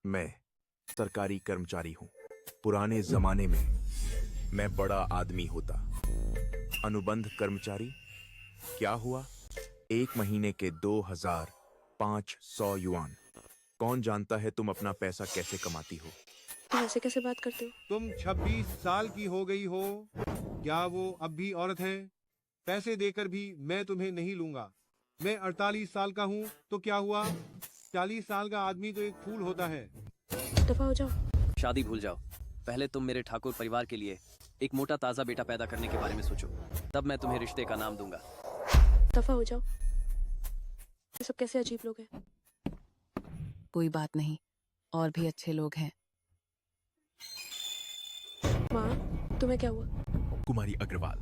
मैं सरकारी कर्मचारी हूँ। पुराने जमाने में मैं बड़ा आदमी होता। अनुबंध कर्मचारी क्या हुआ? 1 महीने के 2500 युआन। कौन जानता है तुम अपना पैसा कैसे कमाती हो? तुम ऐसे कैसे बात करते हो? तुम 26 साल की हो गई हो, क्या वो अब भी औरत है? पैसे देकर भी मैं तुम्हें नहीं लूंगा। मैं 48 साल का हूँ तो क्या हुआ? 40 साल का आदमी तो एक फूल होता है। दफा हो जाओ। शादी भूल जाओ। पहले तुम मेरे ठाकुर परिवार के लिए एक मोटा ताजा बेटा पैदा करने के बारे में सोचो, तब मैं तुम्हें रिश्ते का नाम दूंगा। दफा हो जाओ। ये सब कैसे अजीब लोग हैं। कोई बात नहीं, और भी अच्छे लोग हैं। माँ, तुम्हें क्या हुआ? कुमारी अग्रवाल,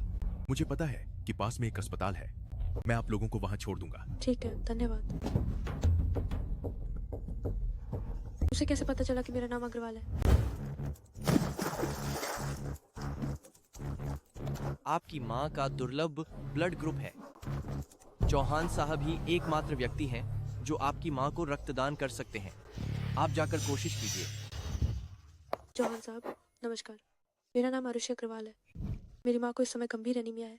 मुझे पता है कि पास में एक अस्पताल है। मैं आप लोगों को वहां छोड़ दूंगा। ठीक है, धन्यवाद। उसे कैसे पता चला कि मेरा नाम अग्रवाल है? आपकी माँ का दुर्लभ ब्लड ग्रुप है। चौहान साहब ही एकमात्र व्यक्ति हैं जो आपकी माँ को रक्तदान कर सकते हैं। आप जाकर कोशिश कीजिए। चौहान साहब, नमस्कार। मेरा नाम आरुषि अग्रवाल है। मेरी माँ को इस समय गंभीर एनीमिया है।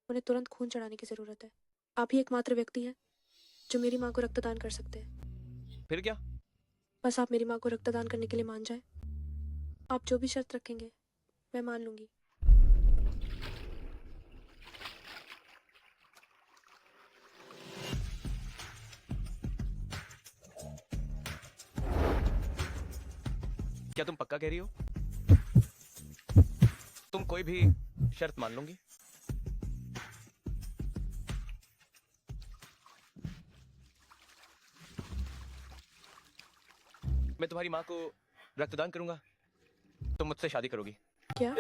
उन्हें तुरंत खून चढ़ाने की जरूरत है। आप ही एकमात्र व्यक्ति हैं जो मेरी माँ को रक्तदान कर सकते हैं। फिर क्या? बस आप मेरी माँ को रक्तदान करने के लिए मान जाएं। आप जो भी शर्त रखेंगे मैं मान लूंगी। क्या तुम पक्का कह रही हो? तुम कोई भी शर्त मान लूंगी? मैं तुम्हारी माँ को रक्तदान करूंगा, तुम मुझसे शादी करोगी? क्या?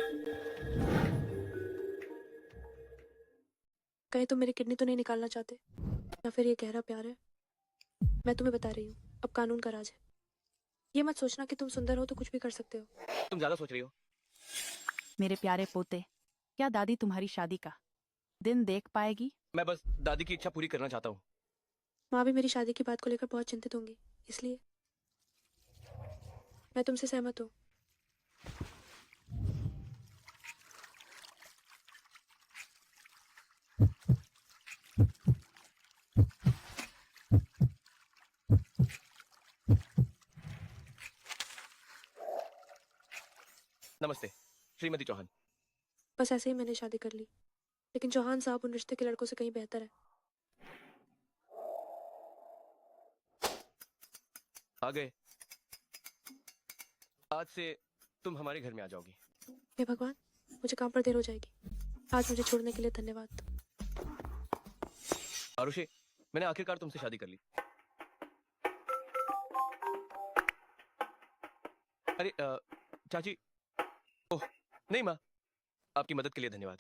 कहीं तुम मेरी किडनी तो नहीं निकालना चाहते, या फिर ये गहरा प्यार है? मैं तुम्हें बता रही हूँ, अब कानून का राज है। ये मत सोचना कि तुम सुंदर हो तो कुछ भी कर सकते हो। तुम ज्यादा सोच रही हो। मेरे प्यारे पोते, क्या दादी तुम्हारी शादी का दिन देख पाएगी? मैं बस दादी की इच्छा पूरी करना चाहता हूँ। माँ भी मेरी शादी की बात को लेकर बहुत चिंतित होंगी, इसलिए मैं तुमसे सहमत हूँ। नमस्ते श्रीमती चौहान। बस ऐसे ही मैंने शादी कर ली, लेकिन चौहान साहब उन रिश्ते के लड़कों से कहीं बेहतर है। आ गए। आज से तुम हमारे घर में आ जाओगी। हे भगवान, मुझे काम पर देर हो जाएगी। आज मुझे छोड़ने के लिए धन्यवाद। आरुषि, मैंने आखिरकार तुमसे शादी कर ली। अरे चाची, ओह नहीं माँ, आपकी मदद के लिए धन्यवाद।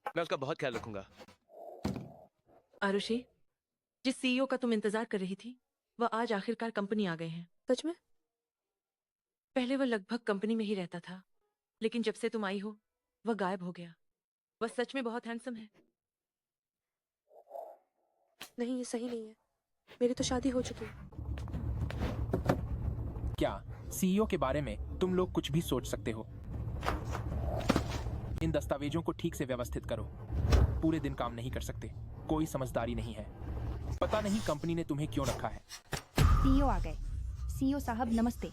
मैं उसका बहुत ख्याल रखूंगा। आरुषि, जिस सीईओ का तुम इंतजार कर रही थी वह आज आखिरकार कंपनी आ गए हैं। सच में? पहले वह लगभग कंपनी में ही रहता था, लेकिन जब से तुम आई हो वह गायब हो गया। वह सच में बहुत हैंडसम है। नहीं, ये सही नहीं है। मेरी तो शादी हो चुकी है। क्या सीईओ के बारे में तुम लोग कुछ भी सोच सकते हो? इन दस्तावेजों को ठीक से व्यवस्थित करो। पूरे दिन काम नहीं कर सकते, कोई समझदारी नहीं है। पता नहीं कंपनी ने तुम्हें क्यों रखा है। सीईओ आ गए। सीईओ साहब नमस्ते।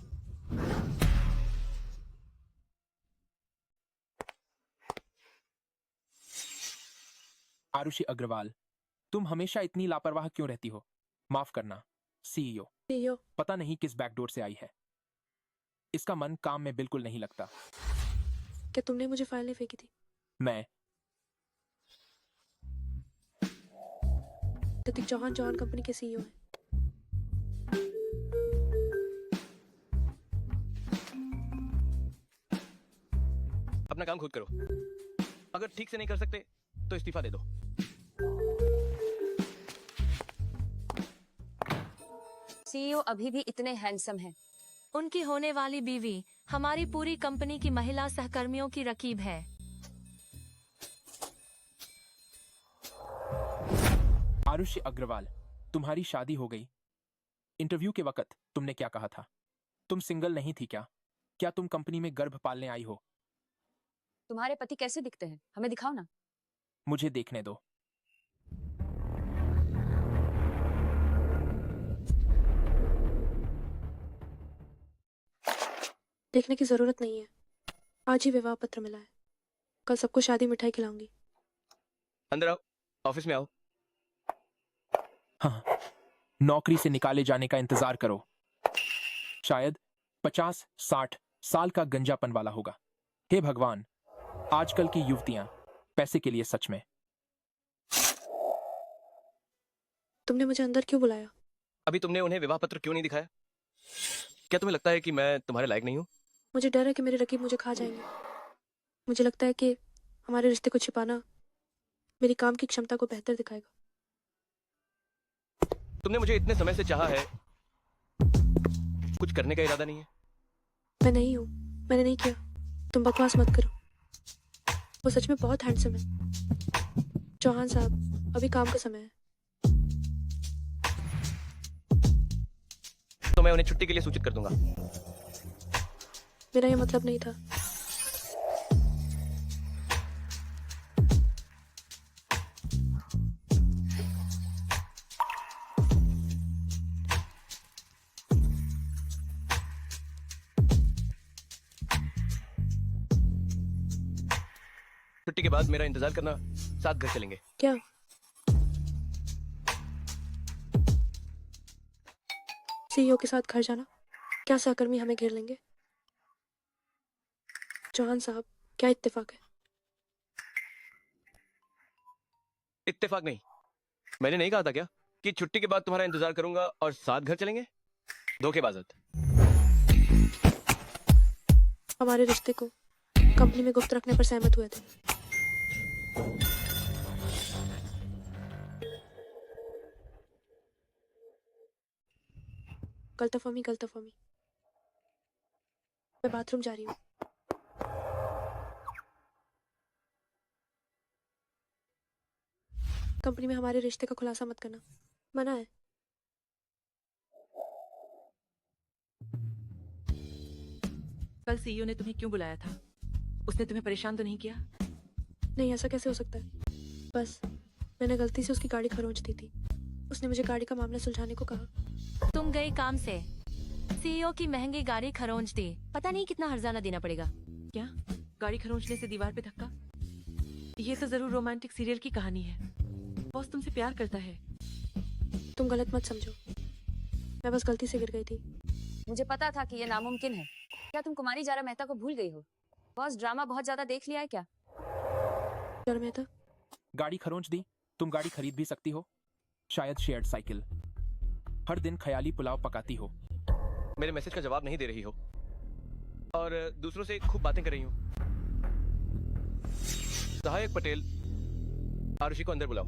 आरुषि अग्रवाल, तुम हमेशा इतनी लापरवाह क्यों रहती हो? माफ करना सीईओ। सीईओ, पता नहीं किस बैकडोर से आई है। इसका मन काम में बिल्कुल नहीं लगता। क्या तुमने मुझे फाइल नहीं फेंकी थी? मैं प्रतीक चौहान चौहान कंपनी के सीईओ हैं। अपना काम खुद करो। अगर ठीक से नहीं कर सकते तो इस्तीफा दे दो। सीईओ अभी भी इतने हैंडसम हैं। उनकी होने वाली बीवी हमारी पूरी कंपनी की महिला सहकर्मियों की रकीब है। आरुषि अग्रवाल, तुम्हारी शादी हो गई। इंटरव्यू के वक्त तुमने क्या कहा था? तुम सिंगल नहीं थी क्या? क्या तुम कंपनी में गर्भ पालने आई हो? तुम्हारे पति कैसे दिखते हैं, हमें दिखाओ ना। मुझे देखने दो। देखने की जरूरत नहीं है, आज ही विवाह पत्र मिला है। कल सबको शादी मिठाई खिलाऊंगी। अंदर आओ, ऑफिस में आओ। हाँ, नौकरी से निकाले जाने का इंतजार करो। शायद 50-60 साल का गंजापन वाला होगा। हे भगवान, आजकल की युवतियां पैसे के लिए सच में। तुमने मुझे अंदर क्यों बुलाया? अभी तुमने उन्हें विवाह पत्र क्यों नहीं दिखाया? क्या तुम्हें लगता है कि मैं तुम्हारे लायक नहीं हूँ? मुझे डर है कि मेरे रकीब मुझे खा जाएंगे। मुझे लगता है कि हमारे रिश्ते को छिपाना मेरी काम की क्षमता को बेहतर दिखाएगा। तुमने मुझे इतने समय से चाहा है, कुछ करने का इरादा नहीं है? मैं नहीं हूँ, मैंने नहीं किया। तुम बकवास मत करो। वो सच में बहुत हैंडसम है। चौहान साहब, अभी काम का समय है। तो मैं उन्हें छुट्टी के लिए सूचित कर दूंगा। मेरा ये मतलब नहीं था। छुट्टी के बाद मेरा इंतजार करना, साथ घर चलेंगे। क्या? सीईओ के साथ घर जाना? क्या सहकर्मी हमें घेर लेंगे? चौहान साहब, क्या इत्तेफाक है? इत्तेफाक नहीं। मैंने नहीं कहा था क्या कि छुट्टी के बाद तुम्हारा इंतजार करूंगा और साथ घर चलेंगे? धोखेबाजत। हमारे रिश्ते को कंपनी में गुप्त रखने पर सहमत हुए थे। गलतफहमी गलतफहमी। मैं बाथरूम जा रही हूँ। कंपनी में हमारे रिश्ते का खुलासा मत करना, मना है। कल सीईओ ने तुम्हें क्यों बुलाया था? उसने तुम्हें परेशान तो नहीं किया? नहीं, ऐसा कैसे हो सकता है? बस मैंने गलती से उसकी गाड़ी खरोंच दी थी। उसने मुझे गाड़ी का मामला सुलझाने को कहा। तुम गई काम से, सीईओ की महंगी गाड़ी खरोंच दी। पता नहीं कितना हर्जाना देना पड़ेगा। क्या गाड़ी खरोंचने से दीवार पे धक्का? ये तो जरूर रोमांटिक सीरियल की कहानी है। बॉस तुमसे प्यार करता है। तुम गलत मत समझो, मैं बस गलती से गिर गई थी। मुझे पता था कि ये नामुमकिन है। क्या तुम कुमारी जारा मेहता को भूल गई हो? बॉस ड्रामा बहुत ज्यादा देख लिया है क्या? जारा मेहता? गाड़ी खरोंच दी, तुम गाड़ी खरीद भी सकती हो। शायद शेयर्ड साइकिल। हर दिन ख्याली पुलाव पकाती हो। मेरे मैसेज का जवाब नहीं दे रही हो और दूसरों से खूब बातें कर रही हो। सहायक पटेल, आरुषि को अंदर बुलाओ।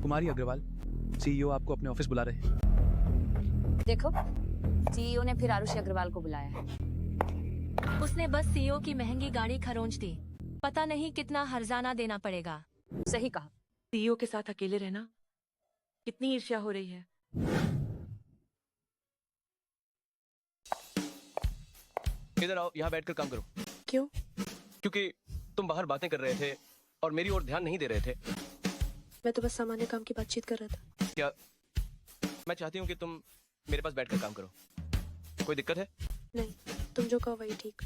कुमारी अग्रवाल, सीईओ आपको अपने ऑफिस बुला रहे हैं। देखो, सीईओ ने फिर आरुषि अग्रवाल को बुलाया है। उसने बस सीईओ की महंगी गाड़ी खरोंच दी। पता नहीं कितना हर्जाना देना पड़ेगा। सही कहा। सीईओ के साथ अकेले रहना, कितनी ईर्ष्या हो रही है। इधर आओ, यहाँ बैठकर काम करो। क्यों? क्योंकि तुम बाहर बातें कर रहे थे और मेरी ओर ध्यान नहीं दे रहे थे। मैं तो बस सामान्य काम की बातचीत कर रहा था। क्या मैं चाहती हूँ कि तुम मेरे पास बैठकर काम करो? कोई दिक्कत है? नहीं, तुम जो कहो वही ठीक।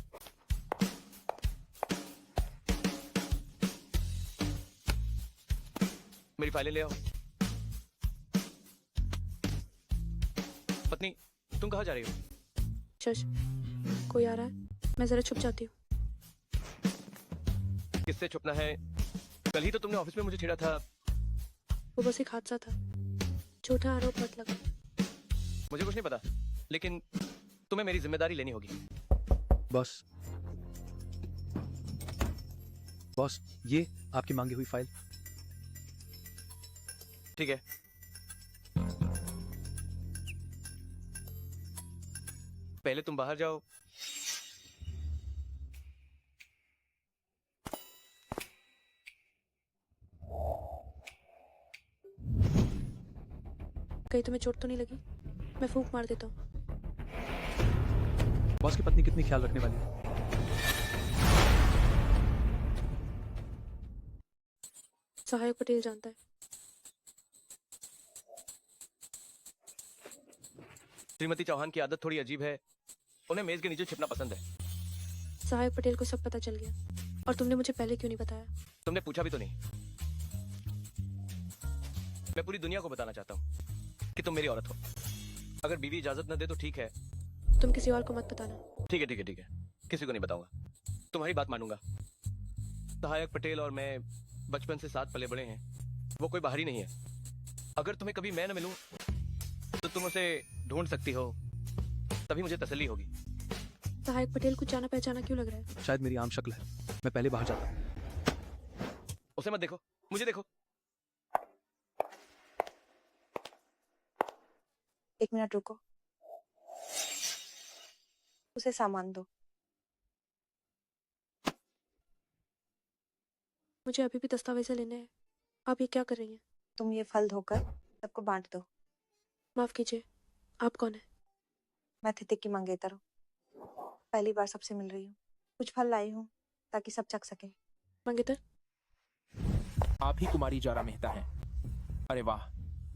मेरी फाइलें ले आओ। पत्नी, तुम कहाँ जा रही हो? शश, कोई आ रहा है, मैं जरा छुप जाती हूँ। किससे छुपना है? कल ही तो तुमने ऑफिस में मुझे छेड़ा था। वो बस एक हादसा था, झूठा आरोप मत लगा। मुझे कुछ नहीं पता, लेकिन तुम्हें मेरी जिम्मेदारी लेनी होगी। बॉस, बॉस, ये आपकी मांगी हुई फाइल। ठीक है। पहले तुम बाहर जाओ। कहीं तुम्हें चोट तो नहीं लगी? मैं फूंक मार देता हूँ। बॉस की पत्नी कितनी ख्याल रखने वाली है? सहायक पटेल जानता है। श्रीमती चौहान की आदत थोड़ी अजीब है, उन्हें मेज के नीचे छिपना पसंद है। सहायक पटेल को सब पता चल गया और तुमने मुझे पहले क्यों नहीं बताया? तुमने पूछा भी तो नहीं। मैं पूरी दुनिया को बताना चाहता हूँ कि तुम मेरी औरत हो। अगर बीवी इजाजत न दे तो ठीक है। तुम किसी और को मत बताना। ठीक है ठीक है ठीक है, किसी को नहीं बताऊंगा, तुम्हारी बात मानूंगा। सहायक पटेल और मैं बचपन से साथ पले बड़े हैं, वो कोई बाहरी नहीं है। अगर तुम्हें कभी मैं न मिलूं तो तुम उसे ढूंढ सकती हो, तभी मुझे तसल्ली होगी। सहायक पटेल को जाना पहचाना क्यों लग रहा है? शायद मेरी आम शक्ल है, मैं पहले बाहर जाता हूँ। उसे मत देखो, मुझे देखो। एक मिनट रुको, उसे सामान दो। मुझे अभी भी दस्तावेज़ लेने हैं। आप ये क्या कर रही हैं? तुम ये फल धोकर सबको बांट दो। माफ कीजिए, आप कौन है? मैं थितिक की मंगेतर हूँ, पहली बार सबसे मिल रही हूँ। कुछ फल लाई हूँ ताकि सब चख सके। मंगेतर, आप ही कुमारी जारा मेहता हैं। अरे वाह,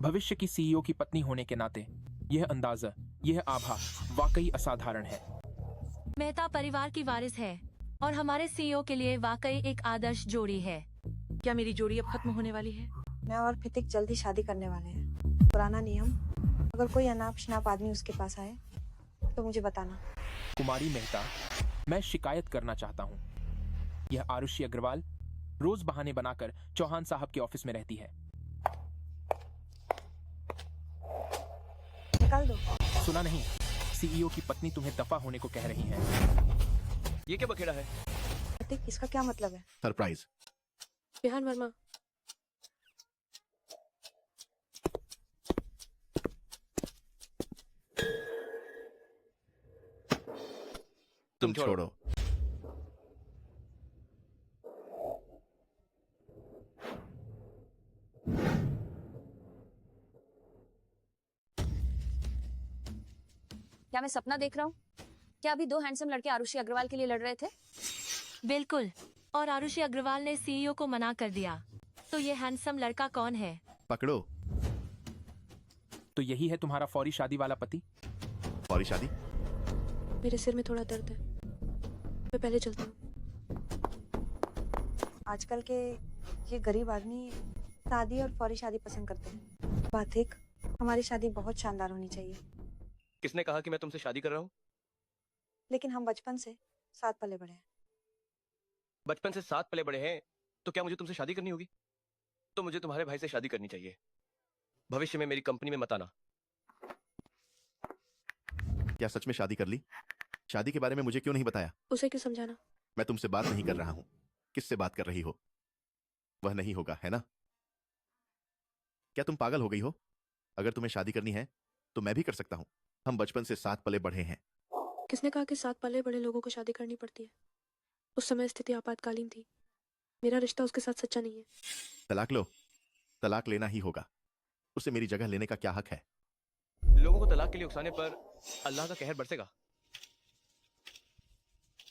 भविष्य की सीईओ की पत्नी होने के नाते यह अंदाजा, यह आभा वाकई असाधारण है। मेहता परिवार की वारिस है और हमारे सीईओ के लिए वाकई एक आदर्श जोड़ी है। क्या मेरी जोड़ी अब खत्म होने वाली है? मैं और थितिक जल्दी शादी करने वाले हैं। पुराना नियम, अगर कोई अनाप शनाप आदमी उसके पास आए तो मुझे बताना। कुमारी मेहता, मैं शिकायत करना चाहता हूँ। यह आरुषि अग्रवाल रोज बहाने बनाकर चौहान साहब के ऑफिस में रहती है। निकाल दो। सुना नहीं? सीईओ की पत्नी तुम्हें दफा होने को कह रही है। ये क्या बखेड़ा है? थितिक, इसका क्या मतलब है? सरप्राइज। बिहान वर्मा, तुम छोड़ो। क्या मैं सपना देख रहा हूँ? क्या अभी दो हैंडसम लड़के आरुषि अग्रवाल के लिए लड़ रहे थे? बिल्कुल, और आरुषि अग्रवाल ने सीईओ को मना कर दिया। तो ये हैंडसम लड़का कौन है? पकड़ो। तो यही है तुम्हारा फौरी शादी वाला पति? फौरी शादी? मेरे सिर में थोड़ा दर्द है, मैं पहले चलता हूँ। आजकल के ये गरीब आदमी शादी और फौरी शादी पसंद करते हैं। बातिक, हमारी शादी बहुत शानदार होनी चाहिए। किसने कहा कि मैं तुमसे शादी कर रहा हूँ? लेकिन हम बचपन से साथ पले बड़े हैं। बचपन से साथ पले बड़े हैं तो क्या मुझे तुमसे शादी करनी होगी? तो मुझे तुम्हारे भाई से शादी करनी चाहिए। भविष्य में मेरी कंपनी में मत आना। क्या सच में शादी कर ली? शादी के बारे में मुझे क्यों नहीं बताया? उसे क्यों समझाना? मैं तुमसे बात नहीं कर रहा हूं। किससे बात कर रही हो? वह नहीं होगा, है ना? क्या तुम पागल हो गई हो? अगर तुम्हें शादी करनी है तो मैं भी कर सकता हूं। हम बचपन से साथ पले बढ़े हैं। किसने कहा कि साथ पले बड़े लोगों को शादी करनी पड़ती है? उस समय स्थिति आपातकालीन थी। मेरा रिश्ता उसके साथ सच्चा नहीं है। तलाक लो। तलाक लेना ही होगा। उसे मेरी जगह लेने का क्या हक है? लोगों को तलाक के लिए उकसाने पर अल्लाह का कहर बरसेगा।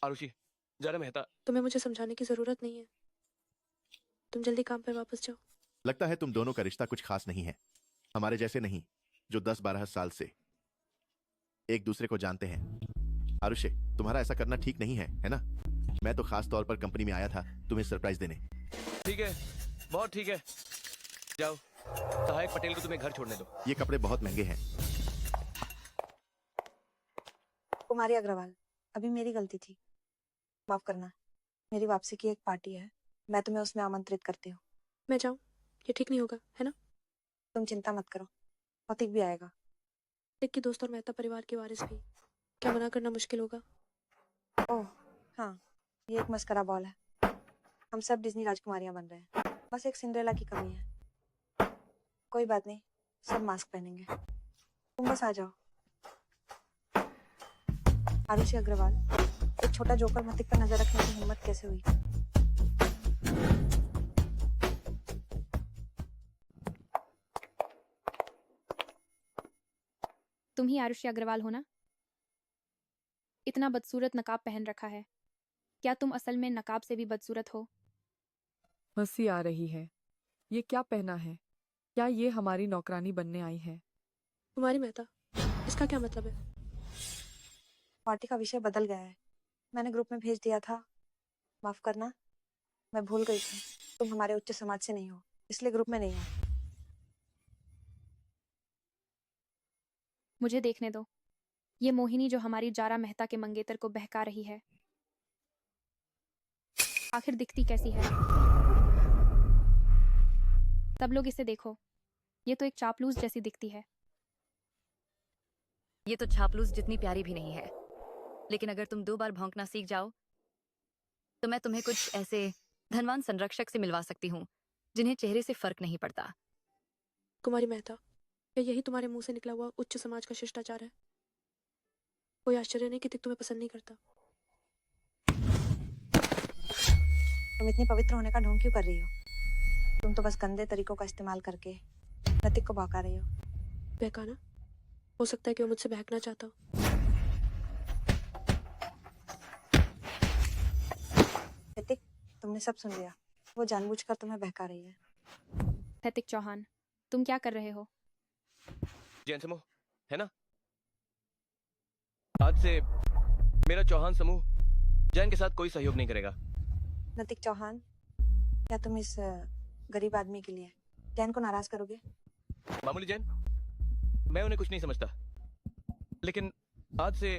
आरुषि, जरा मेहता। तुम्हें मुझे समझाने की जरूरत नहीं है। तुम जल्दी काम पर वापस जाओ। लगता है तुम दोनों का रिश्ता कुछ खास नहीं है। हमारे जैसे नहीं, जो 10-12 साल से एक दूसरे को जानते हैं। आरुषि, तुम्हारा ऐसा करना ठीक नहीं है ना? मैं तो खास तौर पर कंपनी में आया था तुम्हें सरप्राइज देने। ठीक है, बहुत ठीक है। जाओ, सहायक पटेल को तुम्हें घर छोड़ने दो। ये कपड़े बहुत महंगे हैं। कुमारी अग्रवाल, अभी मेरी गलती थी, माफ करना। मेरी वापसी की एक पार्टी है, मैं तुम्हें उसमें आमंत्रित करती हूँ। मैं जाऊँ? ये ठीक नहीं होगा, है ना? तुम चिंता मत करो, औतिक भी आएगा। औतिक की दोस्त और मेहता परिवार की वारिस भी। क्या मना करना मुश्किल होगा? ओह हाँ, ये एक मस्करा बॉल है। हम सब डिज्नी राजकुमारियां बन रहे हैं, बस एक सिंड्रेला की कमी है। कोई बात नहीं, सब मास्क पहनेंगे। तुम बस आ जाओ। आरुषि अग्रवाल, एक छोटा जोकर मतिक पर नजर रखने की हिम्मत कैसे हुई? तुम ही आरुषि अग्रवाल हो ना? इतना बदसूरत नकाब पहन रखा है। क्या तुम असल में नकाब से भी बदसूरत हो? हंसी आ रही है। ये क्या पहना है? क्या ये हमारी नौकरानी बनने आई है? कुमारी मेहता, इसका क्या मतलब है? पार्टी का विषय बदल गया है। मैंने ग्रुप में भेज दिया था। माफ करना, मैं भूल गई थी। तुम हमारे उच्च समाज से नहीं हो, इसलिए ग्रुप में नहीं है। मुझे देखने दो। ये मोहिनी जो हमारी जारा मेहता के मंगेतर को बहका रही है, आखिर दिखती कैसी है? सब लोग इसे देखो। ये तो एक चापलूस जैसी दिखती है। ये तो छापलूस जितनी प्यारी भी नहीं है, लेकिन अगर तुम 2 बार भौंकना सीख जाओ तो मैं तुम्हें कुछ ऐसे धनवान संरक्षक से मिलवा सकती हूँ जिन्हें चेहरे से फर्क नहीं पड़ता। कुमारी मेहता, क्या यही तुम्हारे मुंह से निकला हुआ उच्च समाज का शिष्टाचार है? कोई आश्चर्य नहीं कि तिक तुम्हें पसंद नहीं करता। तुम इतनी पवित्र होने का ढोंग क्यों कर रही हो? तुम तो बस गंदे तरीकों का इस्तेमाल करके नतिक को बहका रही हो। बहकाना? हो सकता है कि वो मुझसे बहकना चाहता हो। नतिक, तुमने सब सुन लिया। वो जानबूझकर तुम्हें बहका रही है। हैतिक चौहान, तुम क्या कर रहे हो? जैन समूह है ना? आज से मेरा चौहान समूह जैन के साथ कोई सहयोग नहीं करेगा। नतिक चौहान, क्या तुम इस गरीब आदमी के लिए जैन को नाराज करोगे? मामूली जैन, मैं उन्हें कुछ नहीं समझता, लेकिन आज से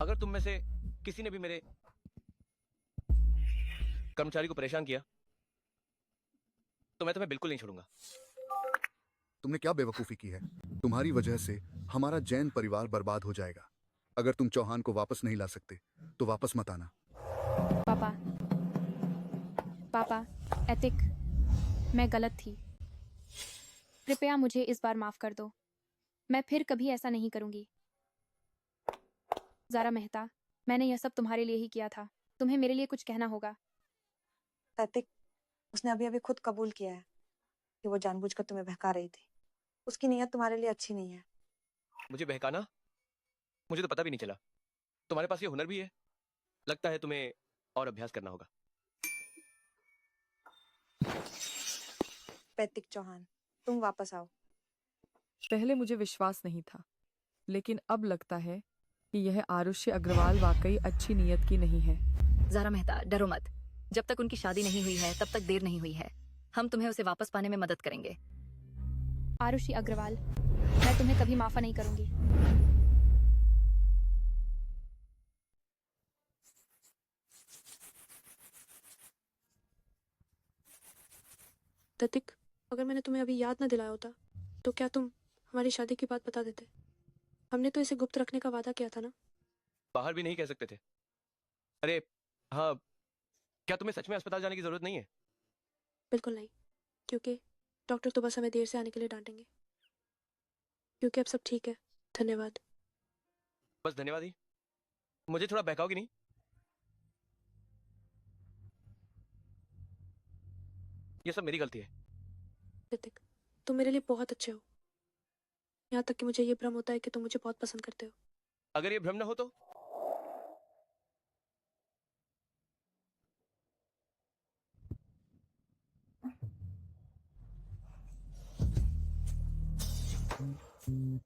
अगर तुम में से किसी ने भी मेरे कर्मचारी को परेशान किया तो मैं तुम्हें बिल्कुल नहीं छोड़ूंगा। तुमने क्या बेवकूफी की है? तुम्हारी वजह से हमारा जैन परिवार बर्बाद हो जाएगा। अगर तुम चौहान को वापस नहीं ला सकते तो वापस मत आना। पापा, एतिक, मैं गलत थी। कृपया मुझे इस बार माफ कर दो। मैं फिर कभी ऐसा नहीं करूंगी। जारा मेहता, मैंने यह सब तुम्हारे लिए ही किया था। तुम्हें मेरे लिए कुछ कहना होगा। नतिक, उसने अभी अभी खुद कबूल किया है कि वो जानबूझकर तुम्हें बहका रही थी। उसकी नीयत तुम्हारे लिए अच्छी नहीं है। मुझे बहकाना? मुझे तो पता भी नहीं चला। तुम्हारे पास ये हुनर भी है? लगता है तुम्हें और अभ्यास करना होगा। पैतिक चौहान, तुम वापस आओ। पहले मुझे विश्वास नहीं था, लेकिन अब लगता है कि यह आरुष्य अग्रवाल वाकई अच्छी नीयत की नहीं है। ज़ारा मेहता, डरो मत। जब तक उनकी शादी नहीं हुई है तब तक देर नहीं हुई है। हम तुम्हें उसे वापस पाने में मदद करेंगे। आरुषि अग्रवाल, मैं तुम्हें कभी माफा नहीं करूंगी। ततिक, अगर मैंने तुम्हें अभी याद न दिलाया होता तो क्या तुम हमारी शादी की बात बता देते? हमने तो इसे गुप्त रखने का वादा किया था ना। बाहर भी नहीं कह सकते थे। अरे हाँ, क्या तुम्हें सच में अस्पताल जाने की जरूरत नहीं है? बिल्कुल नहीं, क्योंकि डॉक्टर तो बस हमें देर से आने के लिए डांटेंगे। क्योंकि अब सब ठीक है। धन्यवाद। बस धन्यवाद ही? मुझे थोड़ा बहकाओगी नहीं? ये सब मेरी गलती है। ततिक, तुम मेरे लिए बहुत अच्छे हो। यहाँ तक कि मुझे ये भ्रम होता है कि तुम मुझे बहुत पसंद करते हो। अगर ये भ्रम न हो तो?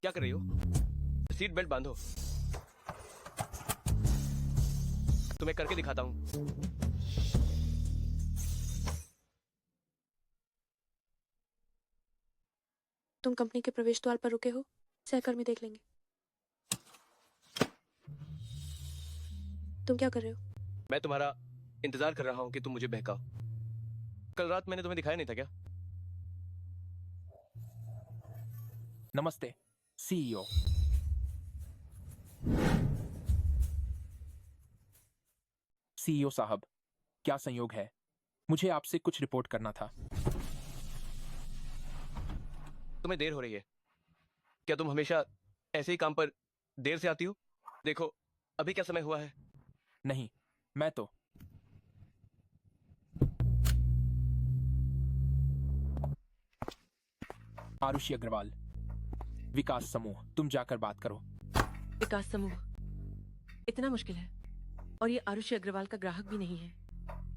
क्या कर रही हो? सीट बेल्ट बांधो। तुम्हें करके दिखाता हूं। तुम कंपनी के प्रवेश द्वार पर रुके हो, सहकर्मी देख लेंगे। तुम क्या कर रहे हो? मैं तुम्हारा इंतजार कर रहा हूं कि तुम मुझे बहकाओ। कल रात मैंने तुम्हें दिखाया नहीं था क्या? नमस्ते सीईओ। सीईओ साहब, क्या संयोग है? मुझे आपसे कुछ रिपोर्ट करना था। तुम्हें देर हो रही है। क्या तुम हमेशा ऐसे ही काम पर देर से आती हो? देखो अभी क्या समय हुआ है। नहीं, मैं तो आरुषि अग्रवाल, विकास समूह, तुम जाकर बात करो। विकास समूह, इतना मुश्किल है, और ये आरुषि अग्रवाल का ग्राहक भी नहीं है।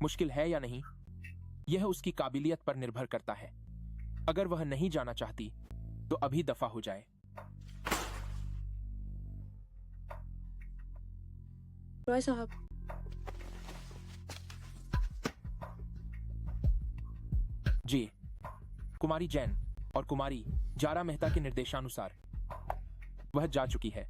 मुश्किल है या नहीं, यह उसकी काबिलियत पर निर्भर करता है। अगर वह नहीं जाना चाहती तो अभी दफा हो जाए। रॉय साहब, जी, कुमारी जैन और कुमारी जारा मेहता के निर्देशानुसार वह जा चुकी है।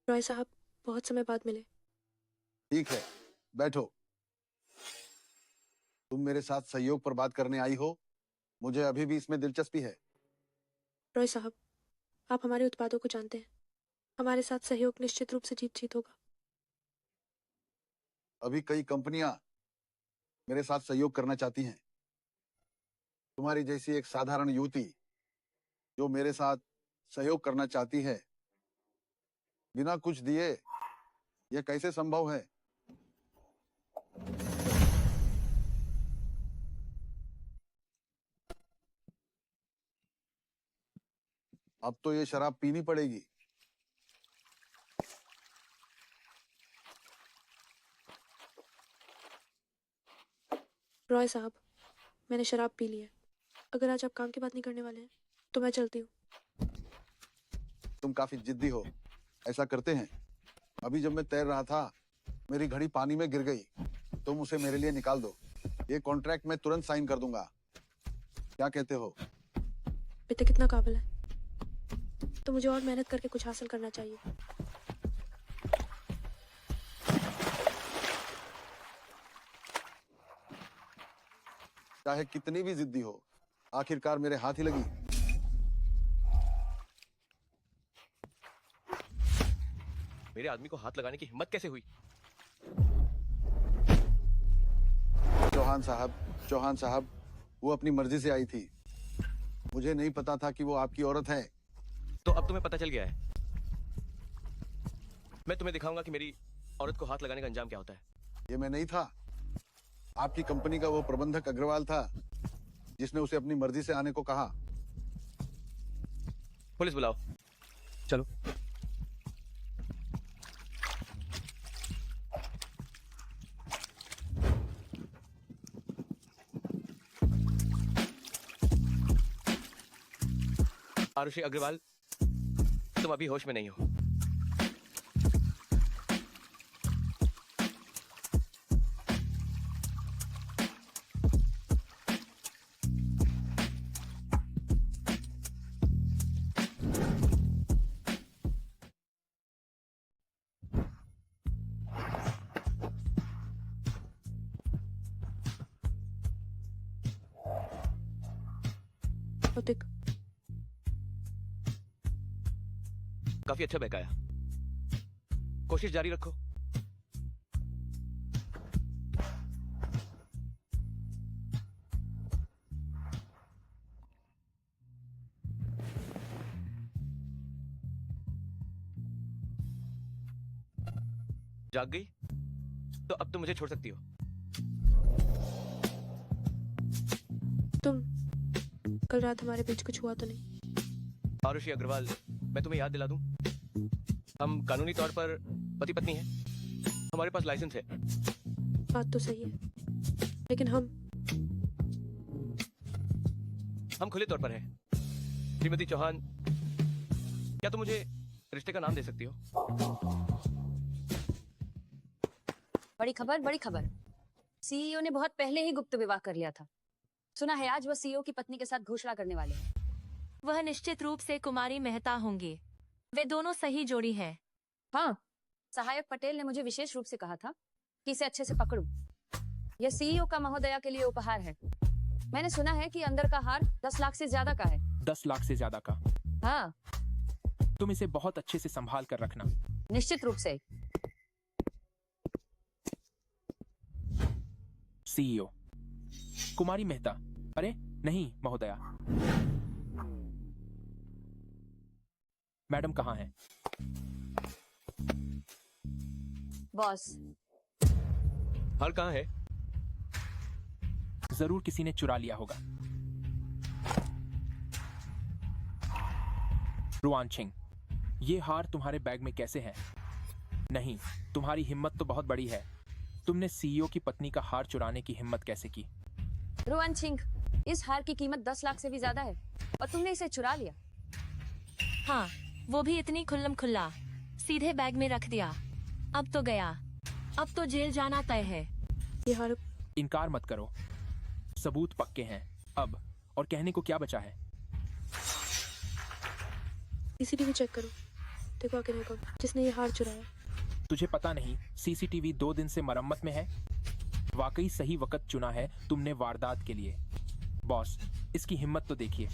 रॉय साहब, बहुत समय बाद मिले। ठीक है, बैठो। तुम मेरे साथ सहयोग पर बात करने आई हो। मुझे अभी भी इसमें दिलचस्पी है। रॉय साहब, आप हमारे उत्पादों को जानते हैं। हमारे साथ सहयोग निश्चित रूप से जीत जीत होगा। अभी कई कंपनियां मेरे साथ सहयोग करना चाहती हैं। तुम्हारी जैसी एक साधारण युवती जो मेरे साथ सहयोग करना चाहती है, बिना कुछ दिए, यह कैसे संभव है? अब तो ये शराब पीनी पड़ेगी। रॉय साहब, मैंने शराब पी ली है। अगर आज आप काम की बात नहीं करने वाले हैं तो मैं चलती हूँ। तुम काफी जिद्दी हो। ऐसा करते हैं, अभी जब मैं तैर रहा था मेरी घड़ी पानी में गिर गई। तुम उसे मेरे लिए निकाल दो। ये कॉन्ट्रैक्ट मैं तुरंत साइन कर दूंगा। क्या कहते हो? पिता कितना काबिल है, तो मुझे और मेहनत करके कुछ हासिल करना चाहिए। चाहे कितनी भी जिद्दी हो, आखिरकार मेरे हाथ ही लगी। मेरे आदमी को हाथ लगाने की हिम्मत कैसे हुई? चौहान साहब, वो अपनी मर्जी से आई थी। मुझे नहीं पता था कि वो आपकी औरत है। तो अब तुम्हें पता चल गया है। मैं तुम्हें दिखाऊंगा कि मेरी औरत को हाथ लगाने का अंजाम क्या होता है। ये मैं नहीं था। आपकी कंपनी का वो प्रबंधक अग्रवाल था जिसने उसे अपनी मर्जी से आने को कहा। पुलिस बुलाओ। चलो। आरुषि अग्रवाल, तुम अभी होश में नहीं हो। भौतिक, काफी अच्छा बहकाया। कोशिश जारी रखो। जाग गई? तो अब तुम मुझे छोड़ सकती हो। तुम कल रात हमारे बीच कुछ हुआ तो नहीं? आरुषि अग्रवाल, मैं तुम्हें याद दिला दूं, हम कानूनी तौर पर पति पत्नी हैं। हमारे पास लाइसेंस है। बात तो सही है, लेकिन हम खुले तौर पर हैं। श्रीमती चौहान, क्या तुम मुझे रिश्ते का नाम दे सकती हो? बड़ी खबर। सीईओ ने बहुत पहले ही गुप्त विवाह कर लिया था। सुना है आज वह सीईओ की पत्नी के साथ घोषणा करने वाले हैं। वह निश्चित रूप से कुमारी मेहता होंगे। वे दोनों सही जोड़ी हैं। हाँ, सहायक पटेल ने मुझे विशेष रूप से कहा था कि इसे अच्छे से पकड़ूं। यह सीईओ का महोदया के लिए उपहार है। मैंने सुना है कि अंदर का हार 10 लाख से ज्यादा का है। 10 लाख से ज्यादा का? हाँ। तुम इसे बहुत अच्छे से संभाल कर रखना। निश्चित रूप से। सीईओ कुमारी मेहता। अरे नहीं महोदया। मैडम कहाँ हैं? बॉस, हार कहाँ है? जरूर किसी ने चुरा लिया होगा। रुआनछिंग, ये हार तुम्हारे बैग में कैसे है? नहीं, तुम्हारी हिम्मत तो बहुत बड़ी है। तुमने सीईओ की पत्नी का हार चुराने की हिम्मत कैसे की? रुआनछिंग, इस हार की कीमत 10 लाख से भी ज्यादा है और तुमने इसे चुरा लिया। हाँ, वो भी इतनी खुल्लम खुल्ला, सीधे बैग में रख दिया। अब तो गया, अब तो जेल जाना तय है। ये हार इनकार मत करो, सबूत पक्के हैं अब, और कहने को क्या बचा है? सीसीटीवी चेक करो, देखो आखिर है कौन जिसने ये हार चुराया। तुझे पता नहीं सीसीटीवी 2 दिन से मरम्मत में है? वाकई सही वक्त चुना है तुमने वारदात के लिए। बॉस, इसकी हिम्मत तो देखिए।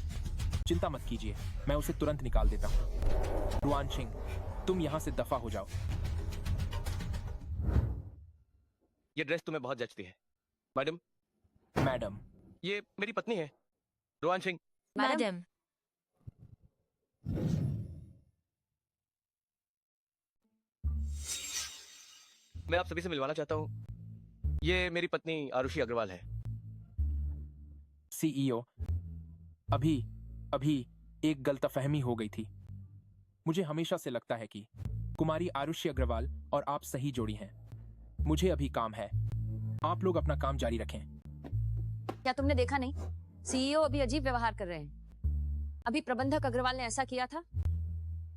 चिंता मत कीजिए, मैं उसे तुरंत निकाल देता हूँ। रुआनछिंग, तुम यहाँ से दफा हो जाओ। ये ड्रेस तुम्हें बहुत जचती है। मैडम। मैडम, ये मेरी पत्नी है, रुआनछिंग। मैडम। मैं आप सभी से मिलवाना चाहता हूँ। ये मेरी पत्नी आरुषि अग्रवाल है। सीईओ, अभी एक गलतफहमी हो गई थी। मुझे हमेशा से लगता है कि कुमारी आरुषि अग्रवाल और आप सही जोड़ी हैं। मुझे अभी काम है, आप लोग अपना काम जारी रखें। क्या तुमने देखा नहीं? सीईओ अभी अजीब व्यवहार कर रहे हैं। अभी प्रबंधक अग्रवाल ने ऐसा किया था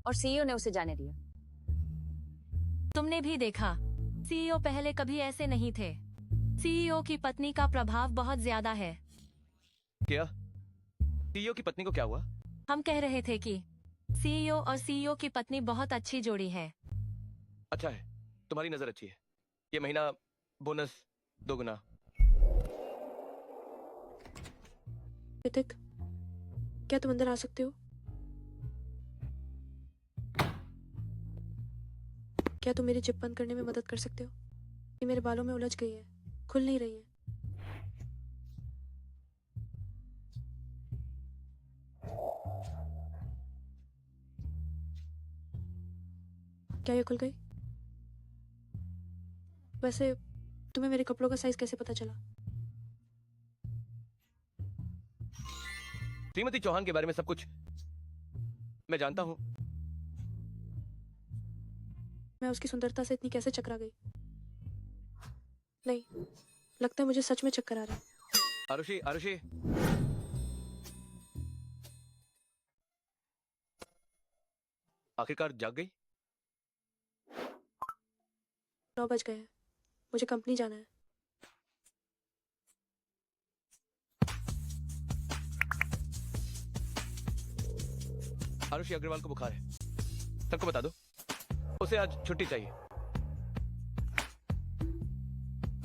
और सीईओ ने उसे जाने दिया। तुमने भी देखा, सीईओ पहले कभी ऐसे नहीं थे। सीईओ की पत्नी का प्रभाव बहुत ज्यादा है। क्या? सीईओ की पत्नी को क्या हुआ? हम कह रहे थे कि सीईओ और सीईओ की पत्नी बहुत अच्छी जोड़ी है। अच्छा है, तुम्हारी नजर अच्छी है। ये महीना बोनस 2 गुना। ऋतिक, क्या तुम अंदर आ सकते हो? क्या तुम मेरी जिप बंद करने में मदद कर सकते हो? ये मेरे बालों में उलझ गई है, खुल नहीं रही है। क्या ये खुल गई? वैसे तुम्हें मेरे कपड़ों का साइज कैसे पता चला? श्रीमती चौहान के बारे में सब कुछ मैं जानता हूँ। मैं उसकी सुंदरता से इतनी कैसे चकरा गई? नहीं, लगता है मुझे सच में चक्कर आ रहा है। आरुषि, आरुषि। आखिरकार जाग गई? 9 बज गए हैं, मुझे कंपनी जाना है। आरुषि अग्रवाल को बुखार है, सबको बता दो। उसे आज छुट्टी चाहिए।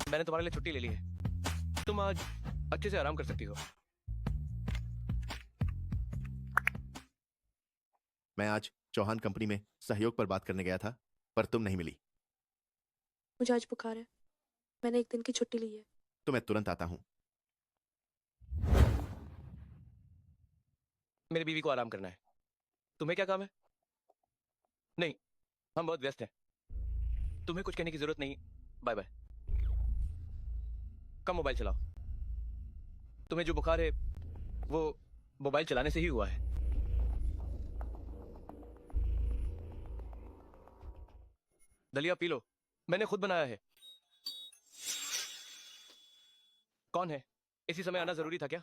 मैंने तुम्हारे लिए छुट्टी ले ली है, तुम आज अच्छे से आराम कर सकती हो। मैं आज चौहान कंपनी में सहयोग पर बात करने गया था, पर तुम नहीं मिली। मुझे आज बुखार है, मैंने 1 दिन की छुट्टी ली है। तो मैं तुरंत आता हूं। मेरी बीवी को आराम करना है। तुम्हें क्या काम है? नहीं, हम बहुत व्यस्त हैं। तुम्हें कुछ कहने की जरूरत नहीं। Bye bye. कम मोबाइल चलाओ। तुम्हें जो बुखार है वो मोबाइल चलाने से ही हुआ है। दलिया पी लो, मैंने खुद बनाया है। कौन है? इसी समय आना जरूरी था क्या?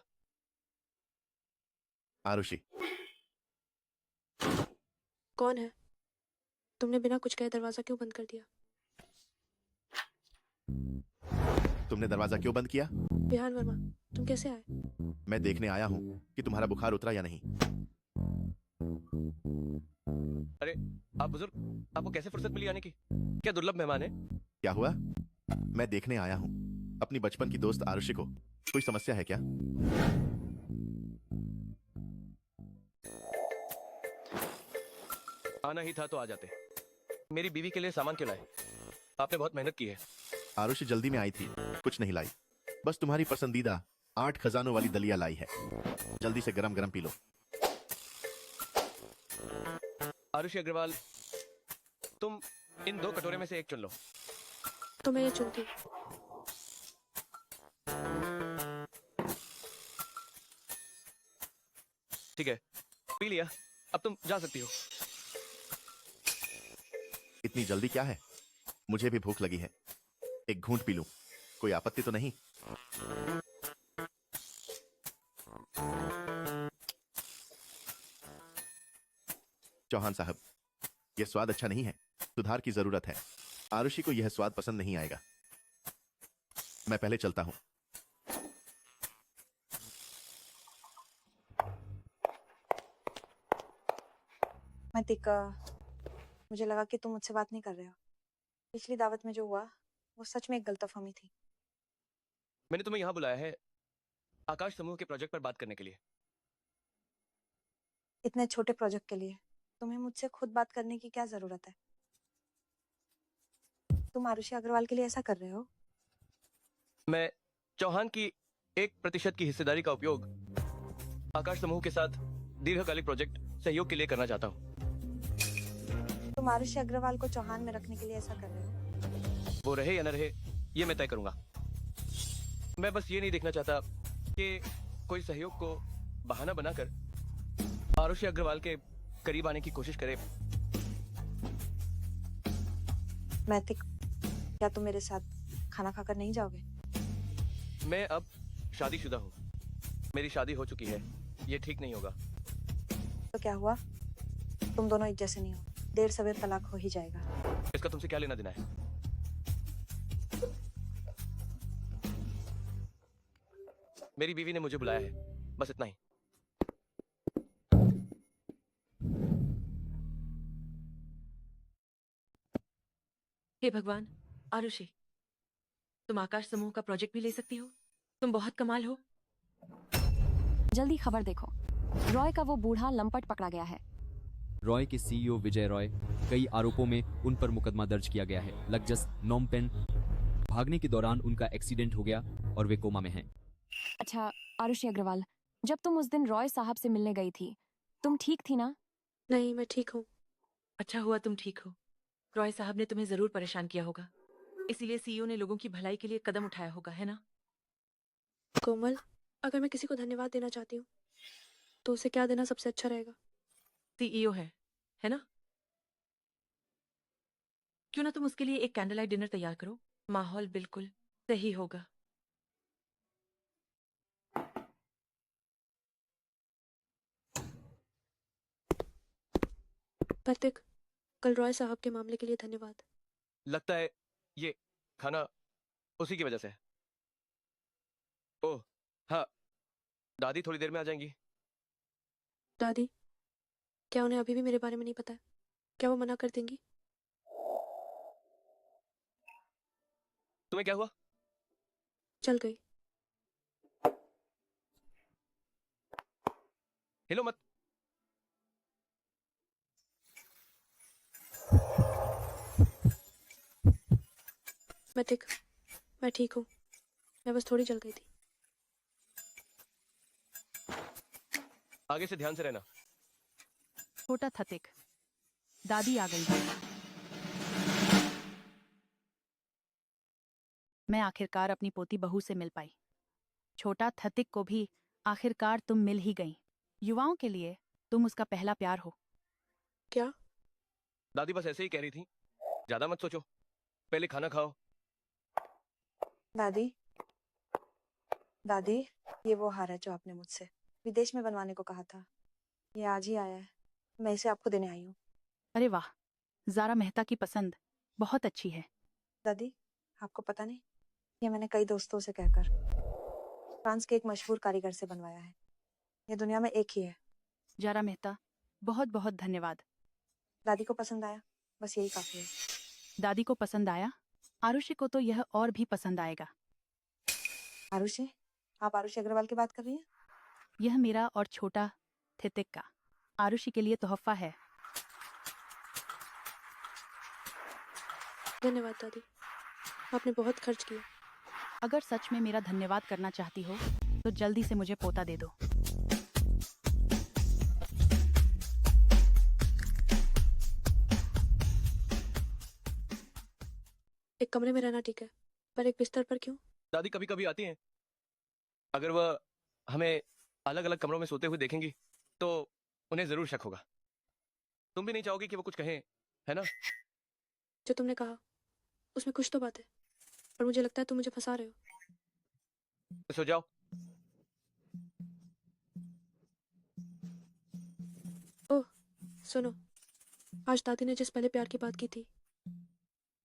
आरुषि। कौन है? तुमने बिना कुछ कहे दरवाजा क्यों बंद कर दिया? तुमने दरवाजा क्यों बंद किया? विहान वर्मा, तुम कैसे आए? मैं देखने आया हूं कि तुम्हारा बुखार उतरा या नहीं। अरे आप बुजुर्ग, आपको कैसे फुर्सत मिली आने की? क्या दुर्लभ मेहमान है? क्या हुआ? मैं देखने आया हूं अपनी बचपन की दोस्त आरुषि को। कोई समस्या है क्या? आना ही था तो आ जाते। मेरी बीवी के लिए सामान क्यों लाए? आपने बहुत मेहनत की है। आरुषि जल्दी में आई थी, कुछ नहीं लाई। बस तुम्हारी पसंदीदा 8 खजानों वाली दलिया लाई है। जल्दी से गरम गरम पी लो। आरुषि अग्रवाल, तुम इन 2 कटोरे में से एक चुन लो। तो मैं ये चुनती हूँ। ठीक है, पी लिया, अब तुम जा सकती हो। इतनी जल्दी क्या है? मुझे भी भूख लगी है, एक घूंट पी लूं, कोई आपत्ति तो नहीं? चौहान साहब, यह स्वाद अच्छा नहीं है, सुधार की जरूरत है। आरुषि को यह स्वाद पसंद नहीं आएगा। मैं पहले चलता हूं। मैतिक, मुझे लगा कि तुम मुझसे बात नहीं कर रहे हो। पिछली दावत में जो हुआ वो सच में एक गलतफहमी थी। मैंने तुम्हें यहाँ बुलाया है आकाश समूह के प्रोजेक्ट पर बात करने के लिए। इतने छोटे प्रोजेक्ट के लिए तुम्हें मुझसे खुद बात करने की क्या जरूरत है? तुम आरुषि अग्रवाल के लिए ऐसा कर रहे हो? मैं चौहान की 1% की हिस्सेदारी का उपयोग आकाश समूह के साथ दीर्घकालिक प्रोजेक्ट सहयोग के लिए करना चाहता हूँ। तुम आरुषि अग्रवाल को चौहान में रखने के लिए ऐसा कर रहे हो? वो रहे या न रहे ये मैं तय करूंगा। मैं बस ये नहीं देखना चाहता कि कोई सहयोग को बहाना बनाकर आरुषि अग्रवाल के करीब आने की कोशिश करे। मैतिक, क्या तुम मेरे साथ खाना खाकर नहीं जाओगे? मैं अब शादीशुदा हूँ, मेरी शादी हो चुकी है, ये ठीक नहीं होगा। तो क्या हुआ? तुम दोनों एक जैसे नहीं हो, देर सवेर तलाक हो ही जाएगा। इसका तुमसे क्या लेना देना है? मेरी बीवी ने मुझे बुलाया है, बस इतना ही। हे भगवान, आरुषि, तुम आकाश समूह का प्रोजेक्ट भी ले सकती हो। तुम बहुत कमाल हो। जल्दी खबर देखो, रॉय का वो बूढ़ा लंपट पकड़ा गया है। रॉय के सीईओ विजय रॉय, कई आरोपों में उन पर मुकदमा दर्ज किया गया है। लग्जस नोमपेन भागने के दौरान उनका एक्सीडेंट हो गया और वे कोमा में हैं। अच्छा आरुषि अग्रवाल, जब तुम उस दिन रॉय साहब से मिलने गई थी, तुम ठीक थी ना? नहीं, मैं ठीक हूँ। अच्छा हुआ तुम ठीक हो। रॉय साहब ने तुम्हें जरूर परेशान किया होगा, इसीलिए सीईओ ने लोगों की भलाई के लिए कदम उठाया होगा, है ना? कोमल, अगर मैं किसी को धन्यवाद देना चाहती हूँ तो उसे क्या देना सबसे अच्छा रहेगा? सीईओ है ना? क्यों ना तुम उसके लिए एक कैंडल लाइट डिनर तैयार करो, माहौल बिल्कुल सही होगा। प्रतीक, कल रॉय साहब के मामले के लिए धन्यवाद। लगता है ये खाना उसी की वजह से है। ओह हाँ, दादी थोड़ी देर में आ जाएंगी। दादी, क्या उन्हें अभी भी मेरे बारे में नहीं पता है? क्या वो मना कर देंगी? तुम्हें क्या हुआ? चल गई। हिलो मत। मैं ठीक हूँ, मैं बस थोड़ी जल गई थी। आगे से ध्यान से रहना। छोटा थतिक, दादी आ गई है। मैं आखिरकार अपनी पोती बहू से मिल पाई। छोटा थतिक को भी आखिरकार तुम मिल ही गई। युवाओं के लिए तुम उसका पहला प्यार हो। क्या? दादी बस ऐसे ही कह रही थी, ज्यादा मत सोचो, पहले खाना खाओ। दादी, दादी, ये वो हार है जो आपने मुझसे विदेश में बनवाने को कहा था। ये आज ही आया है, मैं इसे आपको देने आई हूँ। अरे वाह, ज़ारा मेहता की पसंद बहुत अच्छी है। दादी, आपको पता नहीं, ये मैंने कई दोस्तों से कहकर फ्रांस के एक मशहूर कारीगर से बनवाया है। ये दुनिया में एक ही है। ज़ारा मेहता, बहुत बहुत धन्यवाद। दादी को पसंद आया, बस यही काफी है। दादी को पसंद आया, आरुषि को तो यह और भी पसंद आएगा। आरुषि, आप आरुषि अग्रवाल की बात कर रही हैं? यह मेरा और छोटा थितिक का आरुषि के लिए तोहफा है। धन्यवाद दादी, आपने बहुत खर्च किया। अगर सच में मेरा धन्यवाद करना चाहती हो तो जल्दी से मुझे पोता दे दो। एक कमरे में रहना ठीक है, पर एक बिस्तर पर क्यों? दादी कभी कभी आती हैं, अगर वह हमें अलग अलग कमरों में सोते हुए देखेंगी तो उन्हें जरूर शक होगा। तुम भी नहीं चाहोगी कि वो कुछ कहें, है ना? जो तुमने कहा उसमें कुछ तो बात है, पर मुझे लगता है तुम मुझे फंसा रहे हो। तो सो जाओ। ओह सुनो, आज दादी ने जिस पहले प्यार की बात की थी।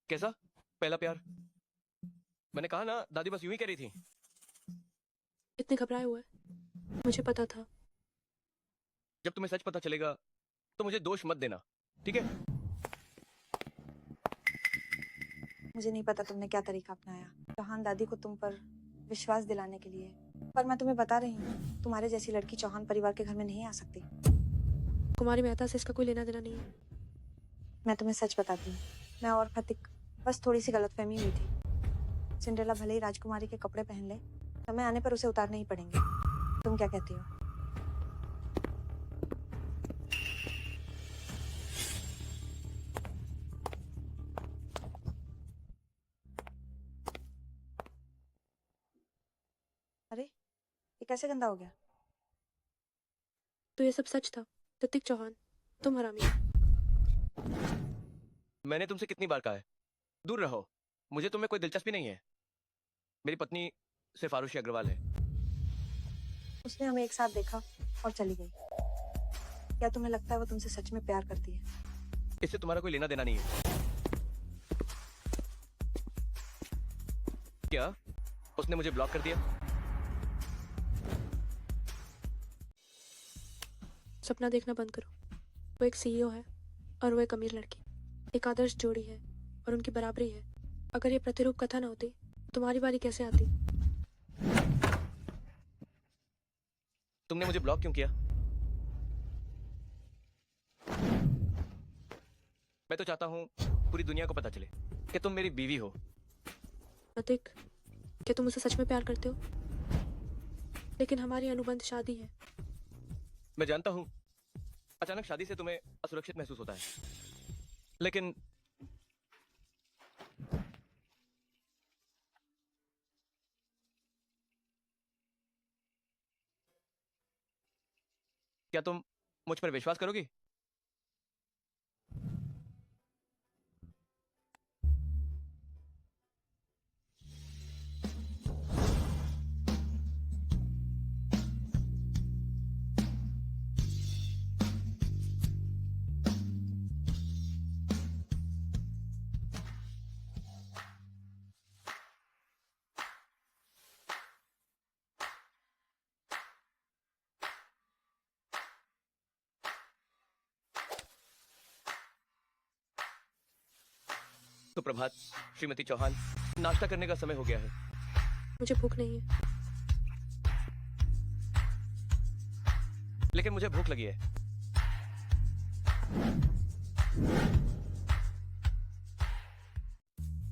कैसा पहला प्यार? मैंने कहा ना, दादी बस यूं ही कह रही थी। इतने घबराए हुए, मुझे पता था। जब तुम्हें सच पता चलेगा तो मुझे दोष मत देना, ठीक है? मुझे नहीं पता तुमने क्या तरीका अपनाया चौहान दादी को तुम पर विश्वास दिलाने के लिए, पर मैं तुम्हें बता रही हूँ, तुम्हारे जैसी लड़की चौहान परिवार के घर में नहीं आ सकती। कुमारी मेहता से इसका कोई लेना देना नहीं है। मैं तुम्हें सच बताती हूँ, मैं और फतिक बस थोड़ी सी गलतफहमी हुई थी। सिंड्रेला भले ही राजकुमारी के कपड़े पहन ले, समय आने पर उसे उतारने ही पड़ेंगे। तुम क्या कहती हो? अरे ये कैसे गंदा हो गया? तो ये सब सच था ऋतिक चौहान, तुम हरामी हो। मैंने तुमसे कितनी बार कहा है, दूर रहो, मुझे तुम्हें कोई दिलचस्पी नहीं है। मेरी पत्नी सिर्फ आरुषि अग्रवाल है। उसने हमें एक साथ देखा और चली गई। क्या तुम्हें लगता है वो तुमसे सच में प्यार करती है? इससे तुम्हारा कोई लेना देना नहीं है। क्या उसने मुझे ब्लॉक कर दिया? सपना देखना बंद करो। वो एक सीईओ है और वो एक अमीर लड़की, एक आदर्श जोड़ी है और उनकी बराबरी है। अगर ये प्रतिरूप कथा ना होती, तुम्हारी बारी कैसे आती? तुमने मुझे ब्लॉक क्यों किया? मैं तो चाहता हूँ पूरी दुनिया को पता चले कि तुम मेरी बीवी हो। ऋतिक, क्या तुम मुझसे सच में प्यार करते हो? लेकिन हमारी अनुबंध शादी है। मैं जानता हूँ अचानक शादी से तुम्हें असुरक्षित महसूस होता है, लेकिन क्या तुम मुझ पर विश्वास करोगी? सुप्रभात श्रीमती चौहान, नाश्ता करने का समय हो गया है। मुझे भूख नहीं है। लेकिन मुझे भूख लगी है।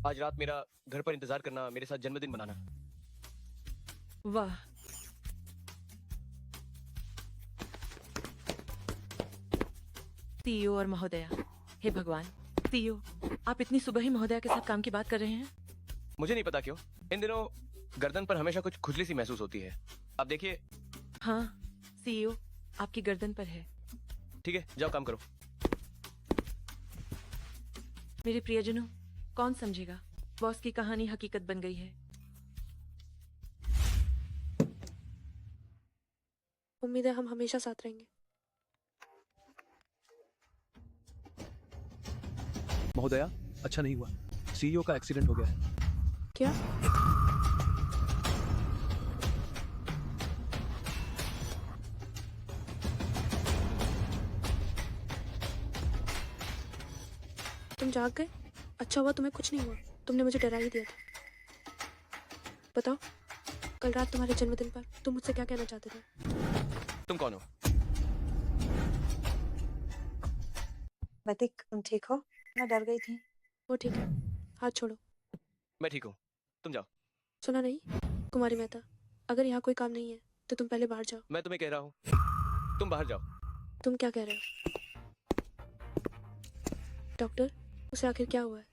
आज रात मेरा घर पर इंतजार करना, मेरे साथ जन्मदिन मनाना। वाह, सीईओ और महोदया, हे भगवान, सीईओ आप इतनी सुबह ही महोदया के साथ काम की बात कर रहे हैं? मुझे नहीं पता क्यों, इन दिनों गर्दन पर हमेशा कुछ खुजली सी महसूस होती है। आप देखिए। हाँ, सीईओ आपकी गर्दन पर है। ठीक है, जाओ काम करो। मेरे प्रियजनों, कौन समझेगा, बॉस की कहानी हकीकत बन गई है। उम्मीद है हम हमेशा साथ रहेंगे। महोदया, अच्छा नहीं हुआ, सीईओ का एक्सीडेंट हो गया है। क्या? तुम जाग गए? अच्छा हुआ तुम्हें कुछ नहीं हुआ, तुमने मुझे डरा ही दिया था। बताओ, कल रात तुम्हारे जन्मदिन पर तुम मुझसे क्या कहना चाहते थे? तुम कौन हो? वैदिक, तुम ठीक हो? मैं डर गई थी। वो ठीक है, हाथ छोड़ो। मैं ठीक हूँ, तुम जाओ। सुना नहीं कुमारी मेहता, अगर यहाँ कोई काम नहीं है तो तुम पहले बाहर जाओ। मैं तुम्हें कह रहा हूँ, तुम बाहर जाओ। तुम क्या कह रहे हो? डॉक्टर, उसे आखिर क्या हुआ है?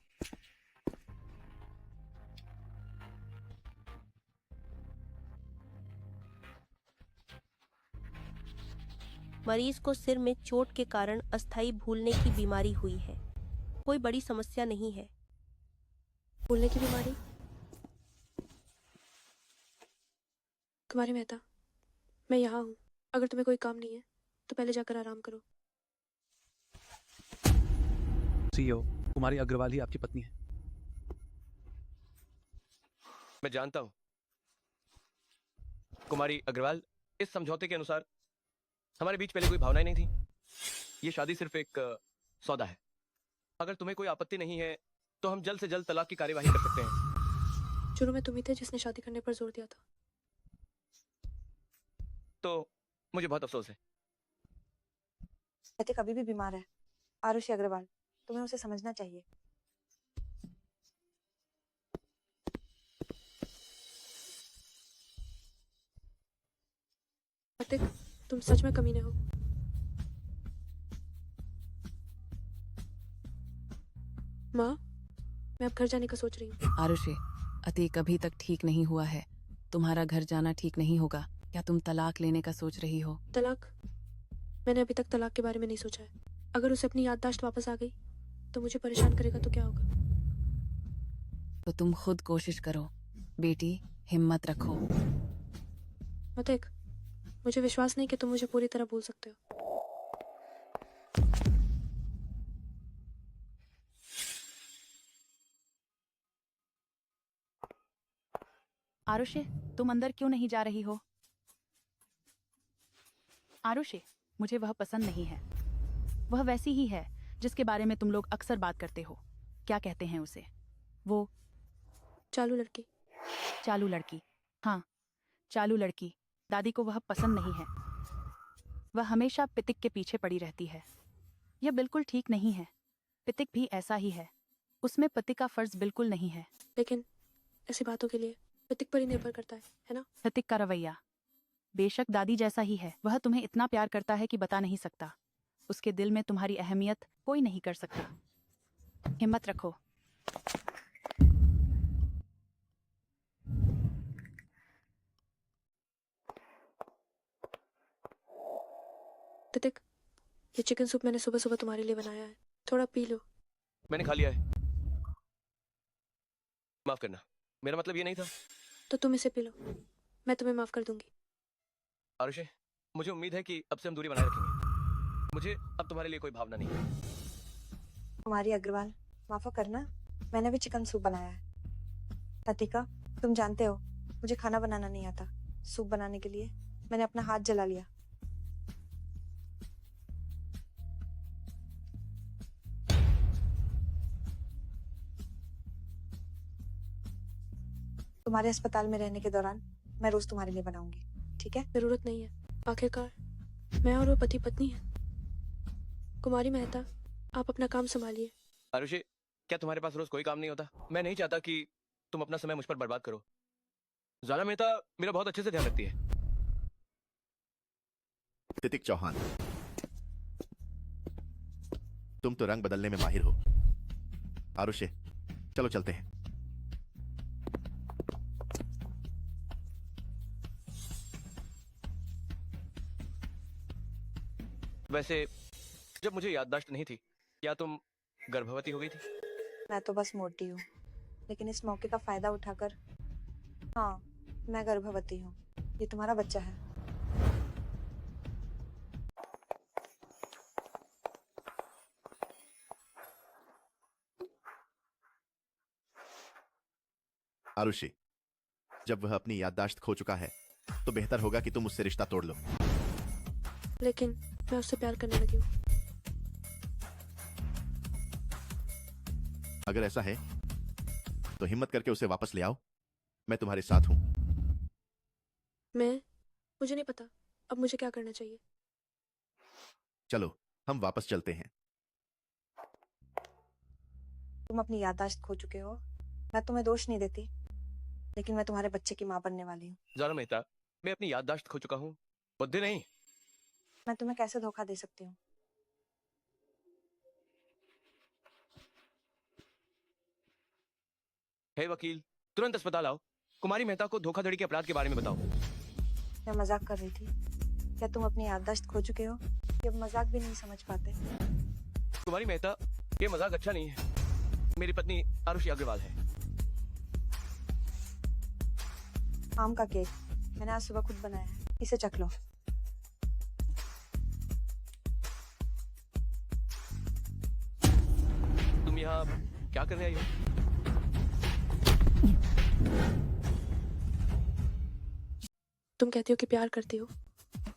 मरीज को सिर में चोट के कारण अस्थायी भूलने की बीमारी हुई है। कोई बड़ी समस्या नहीं है। भूलने की बीमारी? कुमारी मेहता, मैं यहाँ हूँ। अगर तुम्हें कोई काम नहीं है तो पहले जाकर आराम करो। सीईओ, कुमारी अग्रवाल ही आपकी पत्नी है। मैं जानता हूं कुमारी अग्रवाल, इस समझौते के अनुसार हमारे बीच पहले कोई भावनाएं नहीं थी। ये शादी सिर्फ एक सौदा है। अगर तुम्हें कोई आपत्ति नहीं है तो हम जल्द से जल्द तलाक की कार्यवाही कर सकते हैं। शुरू में तुम ही थे जिसने शादी करने पर जोर दिया था। तो मुझे बहुत अफसोस है। अतिक अभी भी बीमार है। आरुषि अग्रवाल, तुम्हें उसे समझना चाहिए। अतिक, तुम सच में कमीने हो। माँ, मैं अब घर जाने का सोच रही हूँ। आरुषि, अतीक अभी तक ठीक नहीं हुआ है। तुम्हारा घर जाना ठीक नहीं होगा। क्या तुम तलाक लेने का सोच रही हो? तलाक? मैंने अभी तक तलाक के बारे में नहीं सोचा है। अगर उसे अपनी याददाश्त वापस आ गई तो मुझे परेशान करेगा तो क्या होगा? तो तुम खुद कोशिश करो बेटी, हिम्मत रखो। अतिक, मुझे विश्वास नहीं कि तुम मुझे पूरी तरह भूल सकते हो। आरुषि, तुम अंदर क्यों नहीं जा रही हो? आरुषि, मुझे वह पसंद नहीं है। वह वैसी ही है जिसके बारे में तुम लोग अक्सर बात करते हो। क्या कहते हैं उसे? वो चालू लड़की। चालू लड़की? हाँ, चालू लड़की। दादी को वह पसंद नहीं है। वह हमेशा पितिक के पीछे पड़ी रहती है। यह बिल्कुल ठीक नहीं है। पितिक भी ऐसा ही है। उसमें पति का फर्ज बिल्कुल नहीं है। लेकिन ऐसी बातों के लिए पितिक पर ही निर्भर करता है ना? पितिक का रवैया बेशक दादी जैसा ही है। वह तुम्हें इतना प्यार करता है कि बता नहीं सकता। उसके दिल में तुम्हारी अहमियत कोई नहीं कर सकता। हिम्मत रखो। पितिक, ये चिकन सूप मैंने सुबह सुबह तुम्हारे लिए बनाया है। थोड़ा पी लो। मैंने खा लिया है। माफ करना, मेरा मतलब ये नहीं था। तो तुम इसे पी लो, मैं तुम्हें माफ कर दूंगी। आरुषि, मुझे उम्मीद है कि अब से हम दूरी बनाए रखेंगे। मुझे अब तुम्हारे लिए कोई भावना नहीं है। कुमारी अग्रवाल, माफ करना, मैंने भी चिकन सूप बनाया है। लतिका, तुम जानते हो मुझे खाना बनाना नहीं आता। सूप बनाने के लिए मैंने अपना हाथ जला लिया। तुम्हारे अस्पताल में रहने के दौरान मैं रोज तुम्हारे लिए बनाऊंगी, ठीक है? जरूरत नहीं है। आखिरकार मैं और वो पति पत्नी हैं। कुमारी मेहता, आप अपना काम संभालिए। आरुषि, क्या तुम्हारे पास रोज कोई काम नहीं होता? मैं नहीं चाहता कि तुम अपना समय मुझ पर बर्बाद करो। ज़ाला मेहता मेरा बहुत अच्छे से ध्यान रखती है। तितिक चौहान, तुम तो रंग बदलने में माहिर हो। आरुषि, चलो चलते हैं। वैसे जब मुझे याददाश्त नहीं थी, क्या तुम गर्भवती हो गई थी? मैं तो बस मोटी हूँ, लेकिन इस मौके का फायदा उठाकर हाँ, मैं गर्भवती हूँ। ये तुम्हारा बच्चा है। आरुषि, जब वह अपनी याददाश्त खो चुका है तो बेहतर होगा कि तुम उससे रिश्ता तोड़ लो। लेकिन मैं उससे प्यार करने लगी हूँ। अगर ऐसा है तो हिम्मत करके उसे वापस ले आओ। मैं तुम्हारे साथ हूं। मुझे नहीं पता अब मुझे क्या करना चाहिए। चलो हम वापस चलते हैं। तुम अपनी याददाश्त खो चुके हो। मैं तुम्हें दोष नहीं देती, लेकिन मैं तुम्हारे बच्चे की माँ बनने वाली हूँ। ज़ाला मेहता, मैं अपनी याददाश्त खो चुका हूँ, बुद्धि नहीं। मैं तुम्हें कैसे धोखा दे सकती हूँ? हे वकील, तुरंत अस्पताल आओ। कुमारी मेहता को धोखाधड़ी के अपराध के बारे में बताओ। मैं मजाक कर रही थी। क्या तुम अपनी याददाश्त खो चुके हो कि अब मजाक भी नहीं समझ पाते? कुमारी मेहता, ये मजाक अच्छा नहीं है। मेरी पत्नी आरुषि अग्रवाल है। आम का केक मैंने आज सुबह खुद बनाया है, इसे चख लो। तुम यहाँ क्या कर रहे हो? तुम कहती हो कि प्यार करती हो,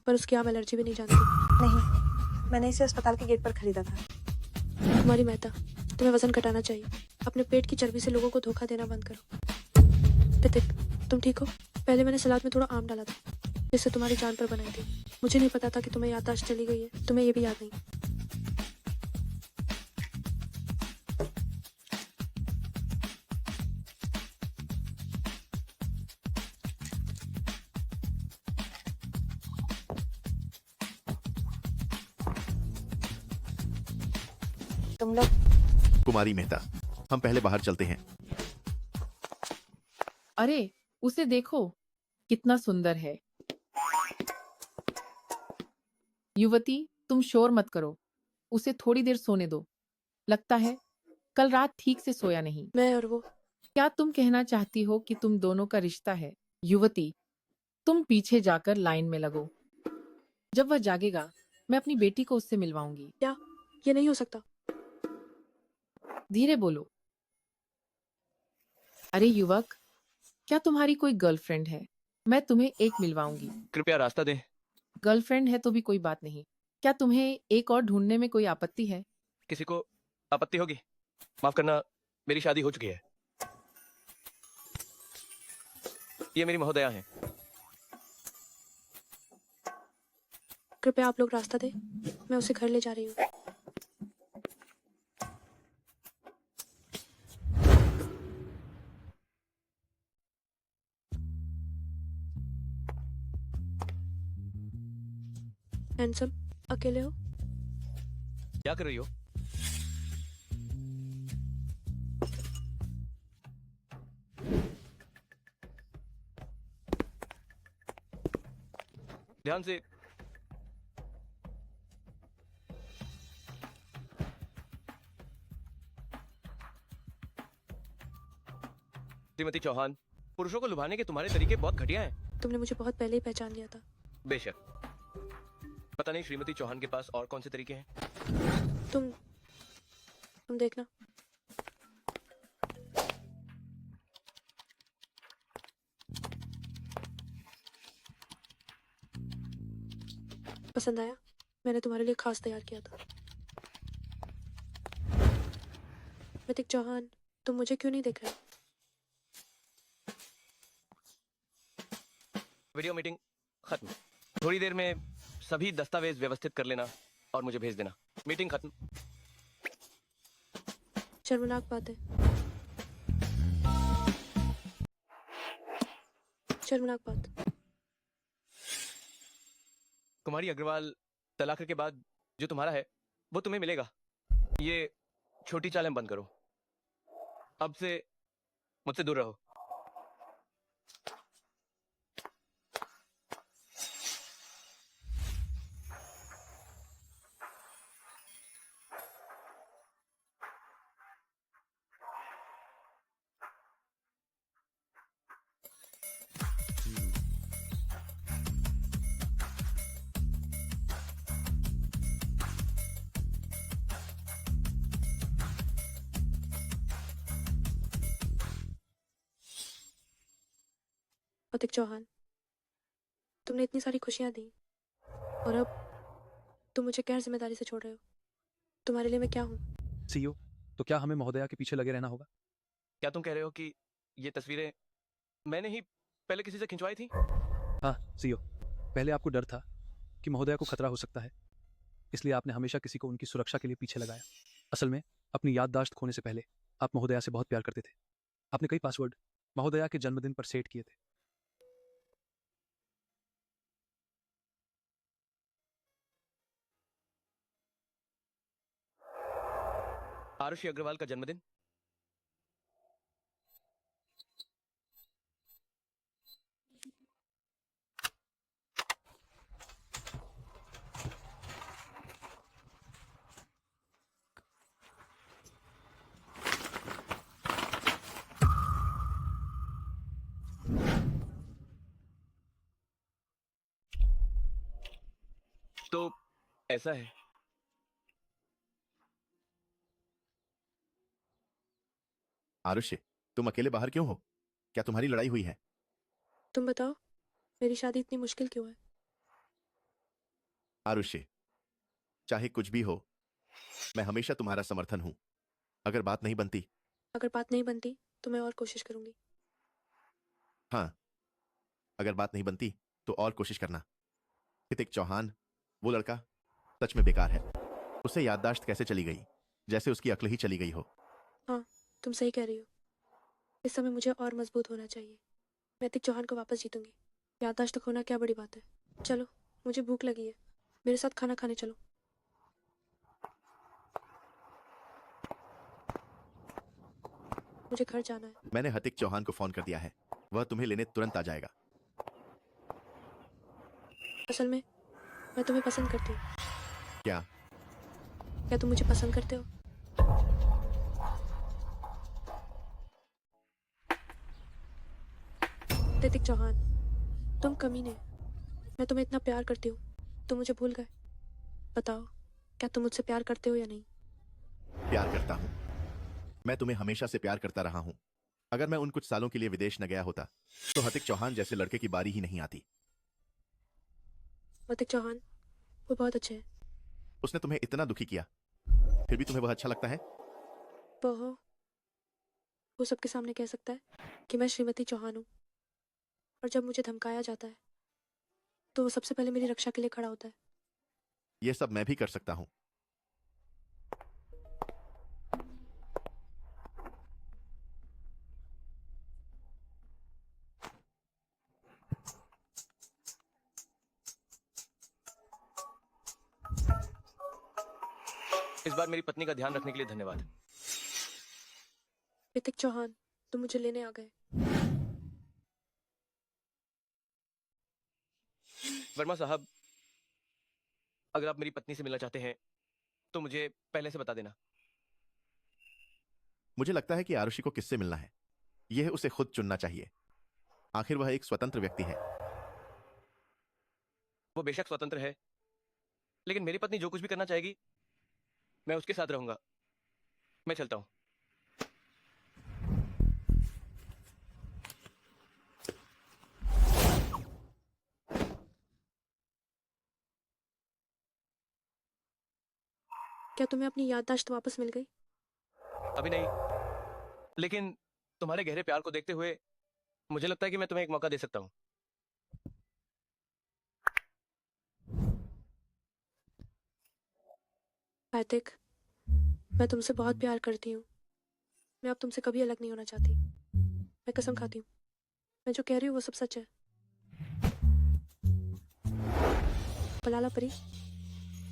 पर उसकी आप एलर्जी भी नहीं जानती। नहीं, मैंने इसे अस्पताल के गेट पर खरीदा था। कुमारी मेहता, तुम्हें वजन घटाना चाहिए। अपने पेट की चर्बी से लोगों को धोखा देना बंद करो। तितिक, तुम ठीक हो? पहले मैंने सलाद में थोड़ा आम डाला था, जिससे तुम्हारी जान पर बनाई थी। मुझे नहीं पता था कि तुम्हें याददाश्त चली गई है। तुम्हें ये भी याद नहीं। तुम लोग कुमारी मेहता, हम पहले बाहर चलते हैं। अरे उसे देखो, कितना सुंदर है। युवती, तुम शोर मत करो, उसे थोड़ी देर सोने दो। लगता है कल रात ठीक से सोया नहीं। मैं और वो। क्या तुम कहना चाहती हो कि तुम दोनों का रिश्ता है? युवती, तुम पीछे जाकर लाइन में लगो। जब वह जागेगा, मैं अपनी बेटी को उससे मिलवाऊंगी। क्या? ये नहीं हो सकता। धीरे बोलो। अरे युवक, क्या तुम्हारी कोई गर्लफ्रेंड है? मैं तुम्हें एक मिलवाऊंगी। कृपया रास्ता दें। गर्लफ्रेंड है तो भी कोई बात नहीं। क्या तुम्हें एक और ढूंढने में कोई आपत्ति है? किसी को आपत्ति होगी? माफ करना, मेरी शादी हो चुकी है। ये मेरी महोदया है। कृपया आप लोग रास्ता दें, मैं उसे घर ले जा रही हूँ। हैंडसम, अकेले हो? क्या कर रही हो? ध्यान से। श्रीमती चौहान, पुरुषों को लुभाने के तुम्हारे तरीके बहुत घटिया हैं। तुमने मुझे बहुत पहले ही पहचान लिया था। बेशक। पता नहीं श्रीमती चौहान के पास और कौन से तरीके हैं। तुम देखना। पसंद आया? मैंने तुम्हारे लिए खास तैयार किया था। ऋतिक चौहान, तुम मुझे क्यों नहीं देख रहे? वीडियो मीटिंग खत्म। थोड़ी देर में सभी दस्तावेज व्यवस्थित कर लेना और मुझे भेज देना। मीटिंग खत्म। शर्मनाक बात है। शर्मनाक बात। कुमारी अग्रवाल, तलाक के बाद जो तुम्हारा है वो तुम्हें मिलेगा। ये छोटी चालें बंद करो। अब से मुझसे दूर रहो। ऋतिक चौहान, तुमने इतनी सारी खुशियां दी और अब तुम मुझे गैर जिम्मेदारी से छोड़ रहे हो। तुम्हारे लिए मैं क्या हूँ? सीईओ, तो क्या हमें महोदया के पीछे लगे रहना होगा? क्या तुम कह रहे हो कि ये तस्वीरें मैंने ही पहले किसी से खिंचवाई थी? हाँ सीईओ, पहले आपको डर था कि महोदया को खतरा हो सकता है, इसलिए आपने हमेशा किसी को उनकी सुरक्षा के लिए पीछे लगाया। असल में अपनी याददाश्त खोने से पहले आप महोदया से बहुत प्यार करते थे। आपने कई पासवर्ड महोदया के जन्मदिन पर सेट किए थे। आरुषि अग्रवाल का जन्मदिन? तो ऐसा है, आरुष्य, तुम अकेले बाहर क्यों हो? क्या तुम्हारी लड़ाई हुई है? तुम बताओ, मेरी शादी इतनी मुश्किल क्यों है? आरुष्य, चाहे कुछ भी हो, मैं हमेशा तुम्हारा समर्थन हूं। अगर बात नहीं बनती, अगर बात नहीं बनती तो मैं और कोशिश करूंगी। हाँ, अगर बात नहीं बनती तो और कोशिश करना। ऋतिक चौहान, वो लड़का सच में बेकार है। उसे याददाश्त कैसे चली गई, जैसे उसकी अक्ल ही चली गई हो। हाँ, तुम सही कह रही हो। इस समय मुझे और मजबूत होना चाहिए। मैं ऋतिक चौहान को वापस जीतूंगी। याददाश्त खोना क्या बड़ी बात है। चलो, मुझे भूख लगी है, मेरे साथ खाना खाने चलो। मुझे घर जाना है। मैंने ऋतिक चौहान को फोन कर दिया है, वह तुम्हें लेने तुरंत आ जाएगा। असल में मैं तुम्हें पसंद करती हूँ। क्या? क्या तुम मुझे पसंद करते हो? ऋतिक चौहान, तुम कमीने। मैं तुम्हें इतना प्यार करती हूँ, तुम मुझे भूल गए। बताओ, क्या तुम मुझसे प्यार करते हो या नहीं? प्यार करता हूं। मैं तुम्हें हमेशा से प्यार करता रहा हूं। अगर मैं उन कुछ सालों के लिए विदेश न गया होता तो ऋतिक चौहान जैसे लड़के की बारी ही नहीं आती। ऋतिक चौहान, वो बहुत अच्छे हैं। उसने तुम्हें इतना दुखी किया, फिर भी तुम्हें वह अच्छा लगता है? वो सबके सामने कह सकता है कि मैं श्रीमती चौहान हूँ, और जब मुझे धमकाया जाता है तो वो सबसे पहले मेरी रक्षा के लिए खड़ा होता है। यह सब मैं भी कर सकता हूं। इस बार मेरी पत्नी का ध्यान रखने के लिए धन्यवाद। ऋतिक चौहान, तुम मुझे लेने आ गए। वर्मा साहब, अगर आप मेरी पत्नी से मिलना चाहते हैं तो मुझे पहले से बता देना। मुझे लगता है कि आरुषि को किससे मिलना है, यह उसे खुद चुनना चाहिए। आखिर वह एक स्वतंत्र व्यक्ति है। वो बेशक स्वतंत्र है, लेकिन मेरी पत्नी जो कुछ भी करना चाहेगी मैं उसके साथ रहूंगा। मैं चलता हूं। क्या तुम्हें अपनी याददाश्त वापस मिल गई? अभी नहीं, लेकिन तुम्हारे गहरे प्यार को देखते हुए मुझे लगता है कि मैं तुम्हें एक मौका दे सकता हूं। ऋतिक, मैं तुमसे बहुत प्यार करती हूँ। मैं अब तुमसे कभी अलग नहीं होना चाहती। मैं कसम खाती हूँ, मैं जो कह रही हूँ वो सब सच है। पलाला परी,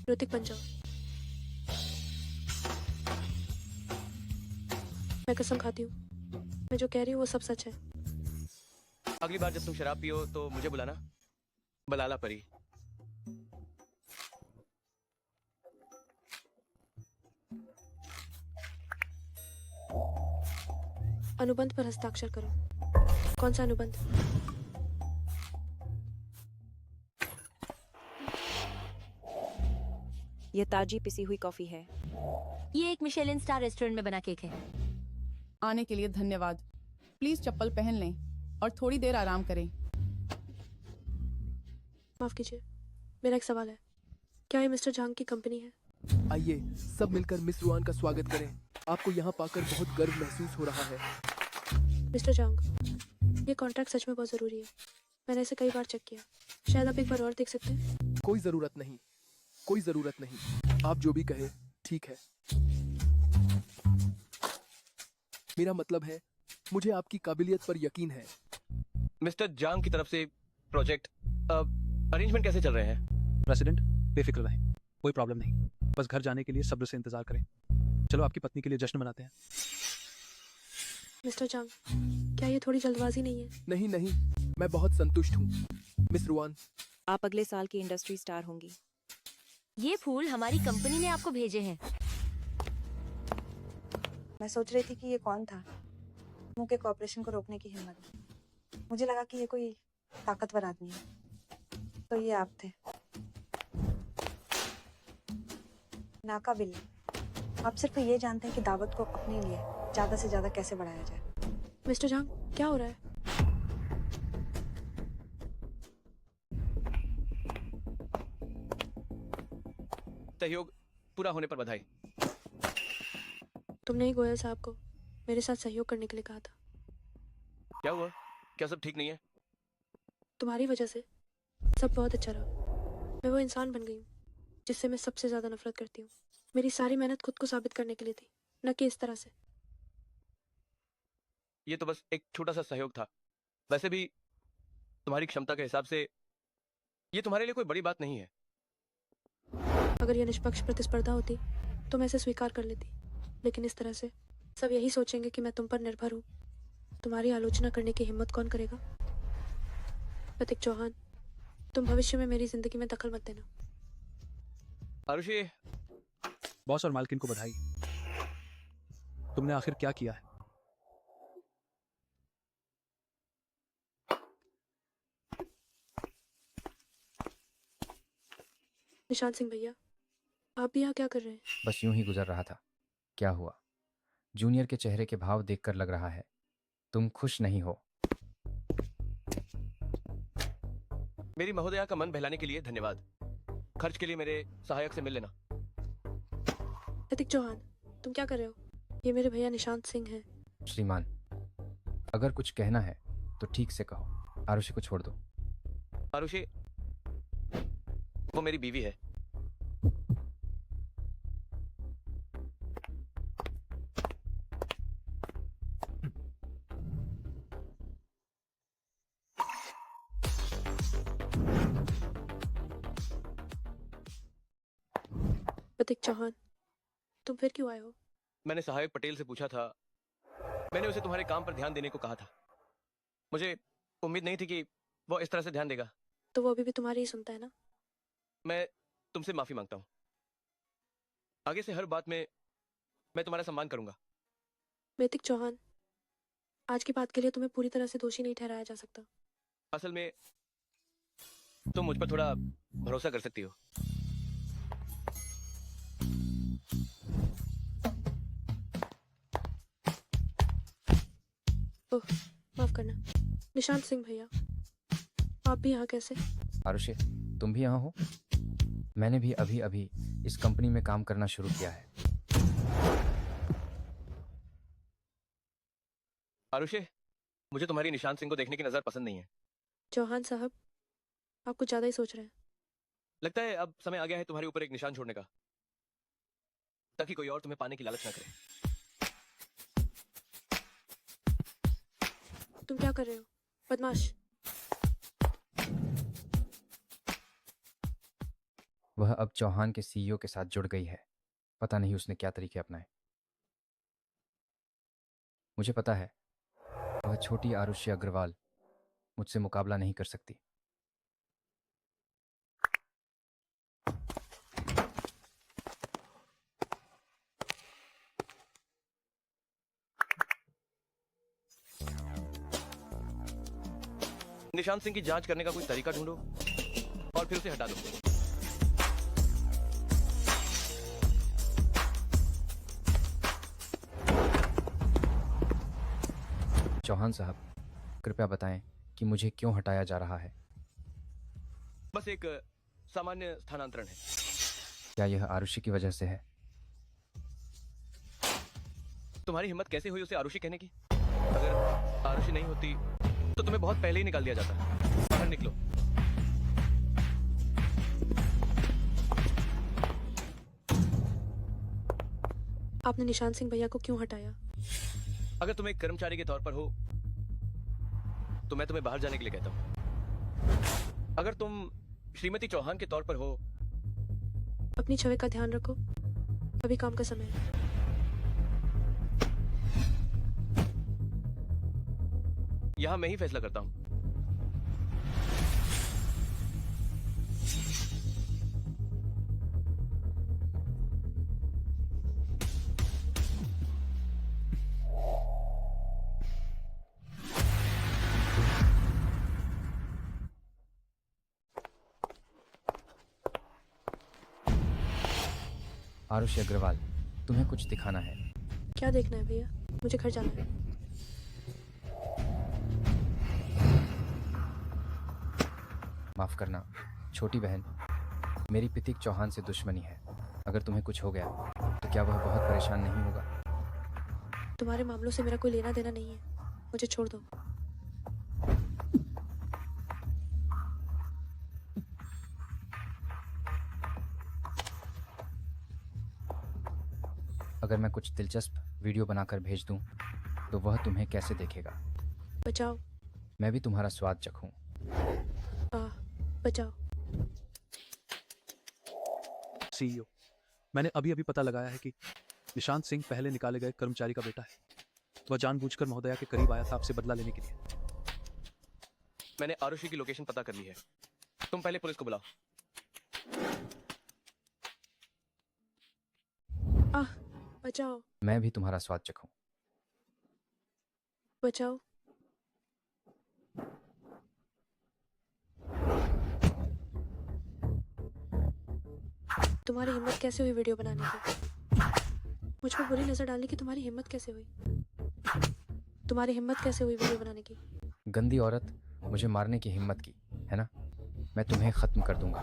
ऋतिक बन जाओ। मैं कसम खाती हूँ, मैं जो कह रही हूँ वो सब सच है। अगली बार जब तुम शराब पियो तो मुझे बुलाना, बलाला परी। अनुबंध पर हस्ताक्षर करो। कौन सा अनुबंध? ये ताजी पिसी हुई कॉफी है। ये एक मिशेलिन स्टार रेस्टोरेंट में बना केक है। आने के लिए धन्यवाद। प्लीज चप्पल पहन लें और थोड़ी देर आराम करें। माफ कीजिए, मेरा एक सवाल है। क्या ये मिस्टर झांग की कंपनी है? आइए सब मिलकर मिस रुआन का स्वागत करें। आपको यहाँ पाकर बहुत गर्व महसूस हो रहा है। मिस्टर झांग, ये कॉन्ट्रैक्ट सच में बहुत जरूरी है। मैंने इसे कई बार चेक किया। शायद आप एक बार और देख सकते हैं। कोई जरूरत नहीं, कोई जरूरत नहीं। आप जो भी कहे ठीक है। मेरा मतलब है, मुझे आपकी काबिलियत पर यकीन है। मिस्टर जांग की तरफ से प्रोजेक्ट अरेंजमेंट कैसे चल रहे हैं? प्रेसिडेंट, बेफिक्र रहें, कोई प्रॉब्लम नहीं। बस घर जाने के लिए सब्र से इंतजार करें। चलो आपकी पत्नी के लिए जश्न मनाते हैं। मिस्टर जांग, क्या ये थोड़ी जल्दबाजी नहीं है? नहीं नहीं, मैं बहुत संतुष्ट हूँ मिस रुआन। आप अगले साल की इंडस्ट्री स्टार होंगी। ये फूल हमारी कंपनी ने आपको भेजे हैं। मैं सोच रही थी कि ये कौन था मुंह के कॉपरेशन को रोकने की हिम्मत। मुझे लगा कि ये कोई ताकतवर आदमी है, तो ये आप थे। नाकाबिल नहीं। आप सिर्फ ये जानते हैं कि दावत को अपने लिए ज्यादा से ज्यादा कैसे बढ़ाया जाए। मिस्टर झांग, क्या हो रहा है? सहयोग पूरा होने पर बधाई। तुमने ही गोयल साहब को मेरे साथ सहयोग करने के लिए कहा था। क्या हुआ? क्या सब ठीक नहीं है? तुम्हारी वजह से सब बहुत अच्छा रहा। मैं वो इंसान बन गई हूँ जिससे मैं सबसे ज्यादा नफरत करती हूँ। मेरी सारी मेहनत खुद को साबित करने के लिए थी, न कि इस तरह से। ये तो बस एक छोटा सा सहयोग था। वैसे भी तुम्हारी क्षमता के हिसाब से ये तुम्हारे लिए कोई बड़ी बात नहीं है। अगर यह निष्पक्ष प्रतिस्पर्धा होती तो मैं इसे स्वीकार कर लेती, लेकिन इस तरह से सब यही सोचेंगे कि मैं तुम पर निर्भर हूँ। तुम्हारी आलोचना करने की हिम्मत कौन करेगा? प्रतीक चौहान, तुम भविष्य में मेरी जिंदगी में दखल मत देना। आरुषि, बॉस और मालकिन को बधाई। तुमने आखिर क्या किया है? निशांत सिंह भैया, आप भी यहाँ क्या कर रहे हैं? बस यूं ही गुजर रहा था। क्या हुआ? जूनियर के चेहरे के भाव देखकर लग रहा है तुम खुश नहीं हो। मेरी महोदया का मन बहलाने के लिए धन्यवाद। खर्च के लिए मेरे सहायक से मिल लेना। प्रतीक चौहान, तुम क्या कर रहे हो? ये मेरे भैया निशांत सिंह हैं। श्रीमान, अगर कुछ कहना है तो ठीक से कहो। आरुषि को छोड़ दो। आरुषि, वो मेरी बीवी है। प्रतीक चौहान, तुम फिर क्यों आए हो? मैंने सहायक पटेल से पूछा था। मैंने उसे तुम्हारे काम पर ध्यान देने को कहा था। मुझे उम्मीद नहीं थी कि वो इस तरह से ध्यान देगा। तो वो अभी भी तुम्हारी ही सुनता है ना? मैं तुमसे माफी मांगता हूँ। आगे से हर बात में मैं तुम्हारा सम्मान करूंगा। प्रतीक चौहान, आज की बात के लिए तुम्हें पूरी तरह से दोषी नहीं ठहराया जा सकता। असल में तुम मुझ पर थोड़ा भरोसा कर सकती हो। ओह, माफ करना। निशांत सिंह भैया, आप भी यहाँ कैसे? आरुषि, तुम भी यहाँ हो? मैंने भी अभी अभी इस कंपनी में काम करना शुरू किया है। आरुषि, मुझे तुम्हारी निशांत सिंह को देखने की नजर पसंद नहीं है। चौहान साहब, आप कुछ ज्यादा ही सोच रहे हैं। लगता है अब समय आ गया है तुम्हारे ऊपर एक निशान छोड़ने का, ताकि कोई और तुम्हें पाने की लालच ना करे। तुम क्या कर रहे हो, बदमाश? वह अब चौहान के सीईओ के साथ जुड़ गई है। पता नहीं उसने क्या तरीके अपनाए। मुझे पता है वह छोटी आरुषि अग्रवाल मुझसे मुकाबला नहीं कर सकती। निशांत सिंह की जांच करने का कोई तरीका ढूंढो और फिर उसे हटा दो। चौहान साहब, कृपया बताएं कि मुझे क्यों हटाया जा रहा है। बस एक सामान्य स्थानांतरण है। क्या यह आरुषि की वजह से है? तुम्हारी हिम्मत कैसे हुई उसे आरुषि कहने की? अगर आरुषि नहीं होती तो तुम्हें बहुत पहले ही निकाल दिया जाता। बाहर निकलो। आपने निशांत सिंह भैया को क्यों हटाया? अगर तुम एक कर्मचारी के तौर पर हो तो मैं तुम्हें बाहर जाने के लिए कहता हूं। अगर तुम श्रीमती चौहान के तौर पर हो, अपनी छवि का ध्यान रखो। अभी काम का समय है। यहां मैं ही फैसला करता हूं। आरुषि अग्रवाल, तुम्हें कुछ दिखाना है। क्या देखना है भैया? मुझे घर जाना है। माफ करना छोटी बहन, मेरी पितिक चौहान से दुश्मनी है। अगर तुम्हें कुछ हो गया तो क्या वह बहुत परेशान नहीं होगा? तुम्हारे मामलों से मेरा कोई लेना देना नहीं है, मुझे छोड़ दो। अगर मैं कुछ दिलचस्प वीडियो बनाकर भेज दूं तो वह तुम्हें कैसे देखेगा? बचाओ। मैं भी तुम्हारा स्वाद चखूं। बचाओ। सीईओ, मैंने अभी अभी पता लगाया है कि निशांत सिंह पहले निकाले गए कर्मचारी का बेटा है। वह जानबूझकर महोदया के करीब आया था आपसे बदला लेने के लिए। मैंने आरुषि की लोकेशन पता कर ली है। तुम पहले पुलिस को बुलाओ। बचाओ। मैं भी तुम्हारा स्वाद चखूं। बचाओ। तुम्हारी हिम्मत कैसे हुई वीडियो बनाने की? मुझ पर बुरी नजर डालने की तुम्हारी हिम्मत कैसे हुई? तुम्हारी हिम्मत कैसे हुई वीडियो बनाने की? गंदी औरत, मुझे मारने की हिम्मत की है ना? मैं तुम्हें खत्म कर दूंगा।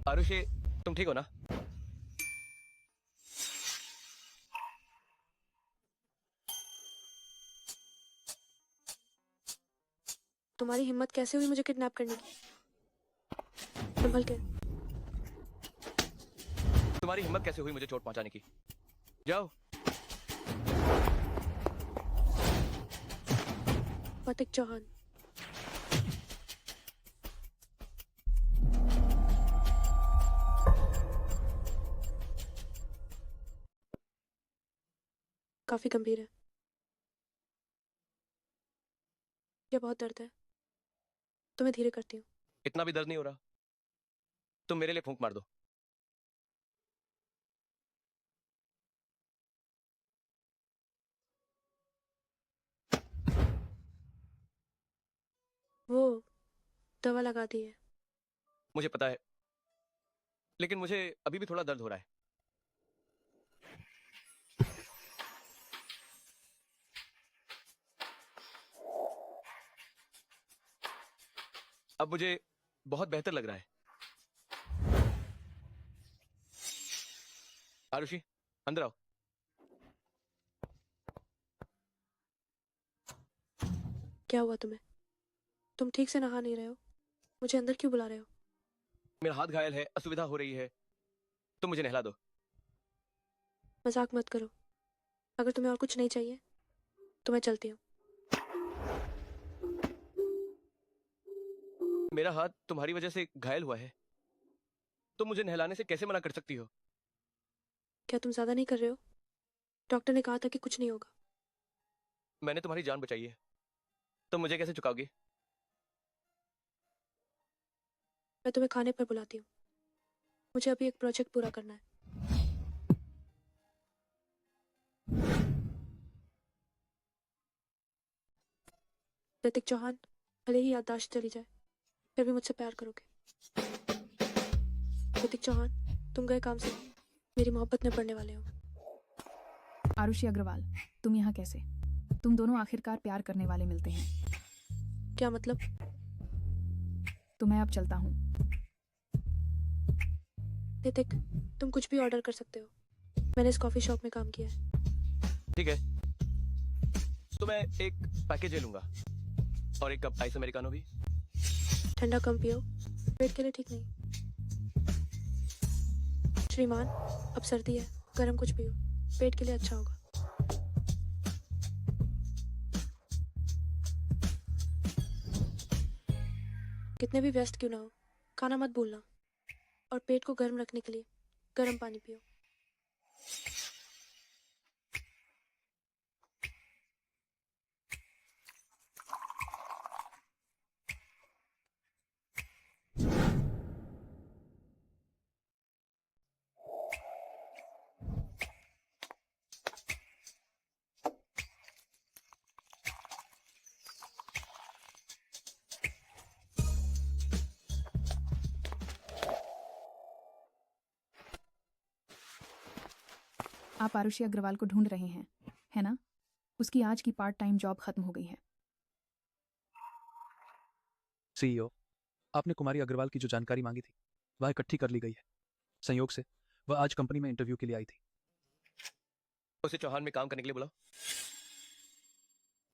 आरुषि, तुम ठीक हो ना? तुम्हारी हिम्मत कैसे हुई मुझे किडनैप करने की? संभल के। तुम्हारी हिम्मत कैसे हुई मुझे चोट पहुंचाने की? जाओ। पतिक चौहान। काफी गंभीर है। ये बहुत दर्द है। तुम्हें धीरे करती हूँ। इतना भी दर्द नहीं हो रहा। तुम मेरे लिए फूंक मार दो। वो दवा लगा दी है। मुझे पता है, लेकिन मुझे अभी भी थोड़ा दर्द हो रहा है। अब मुझे बहुत बेहतर लग रहा है। आरुषि, अंदर आओ। क्या हुआ तुम्हें? तुम ठीक से नहा नहीं रहे हो? मुझे अंदर क्यों बुला रहे हो? मेरा हाथ घायल है, असुविधा हो रही है। तुम मुझे नहला दो। मजाक मत करो। अगर तुम्हें और कुछ नहीं चाहिए तो मैं चलती हूँ। मेरा हाथ तुम्हारी वजह से घायल हुआ है। तुम मुझे नहलाने से कैसे मना कर सकती हो? क्या तुम ज्यादा नहीं कर रहे हो? डॉक्टर ने कहा था कि कुछ नहीं होगा। मैंने तुम्हारी जान बचाई है, तुम मुझे कैसे चुकाओगी? मैं तुम्हें खाने पर बुलाती हूँ। मुझे अभी एक प्रोजेक्ट पूरा करना है। ऋतिक चौहान, भले ही याददाश्त चली जाए फिर भी मुझसे प्यार करोगे? ऋतिक चौहान, तुम गए काम से मेरी मोहब्बत में पड़ने वाले हो। आरुषि अग्रवाल, तुम यहाँ कैसे? तुम दोनों आखिरकार प्यार करने वाले मिलते हैं। क्या मतलब? तो मैं अब चलता हूँ। ऋतिक, तुम कुछ भी ऑर्डर कर सकते हो। मैंने इस कॉफी शॉप में काम किया है। ठीक है, तो मैं एक पैकेज ले लूंगा और एक कप आइस अमेरिकानो भी। ठंडा कम पियो, पेट के लिए ठीक नहीं। श्रीमान, अब सर्दी है, गर्म कुछ पियो, पेट के लिए अच्छा होगा। कितने भी व्यस्त क्यों ना हो, खाना मत भूलना और पेट को गर्म रखने के लिए गर्म पानी पियो। आप आरुषि अग्रवाल को ढूंढ रहे हैं, है ना? उसकी आज की पार्ट टाइम जॉब खत्म हो गई है। सीईओ, आपने कुमारी अग्रवाल की जो जानकारी मांगी थी वह इकट्ठी कर ली गई है। संयोग से वह आज कंपनी में इंटरव्यू के लिए आई थी। उसे चौहान में काम करने के लिए बुलाओ।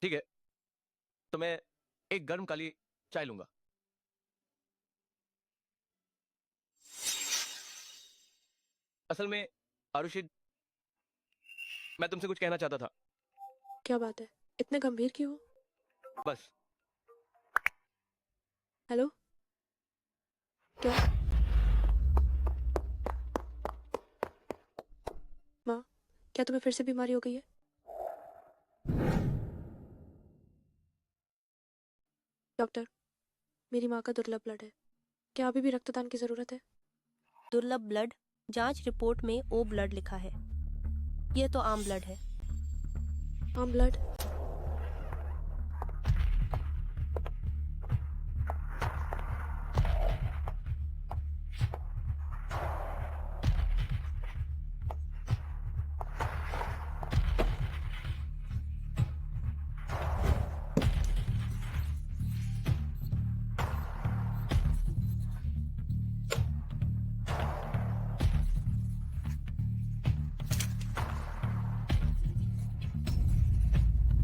ठीक है, तो मैं एक गर्म काली चाय लूंगा। असल में आरुषि, मैं तुमसे कुछ कहना चाहता था। क्या बात है, इतने गंभीर क्यों हो? बस। हेलो, क्या? माँ, क्या तुम्हें फिर से बीमारी हो गई है? डॉक्टर, मेरी माँ का दुर्लभ ब्लड है, क्या अभी भी रक्तदान की जरूरत है? दुर्लभ ब्लड? जांच रिपोर्ट में ओ ब्लड लिखा है। ये तो आम ब्लड है। आम ब्लड?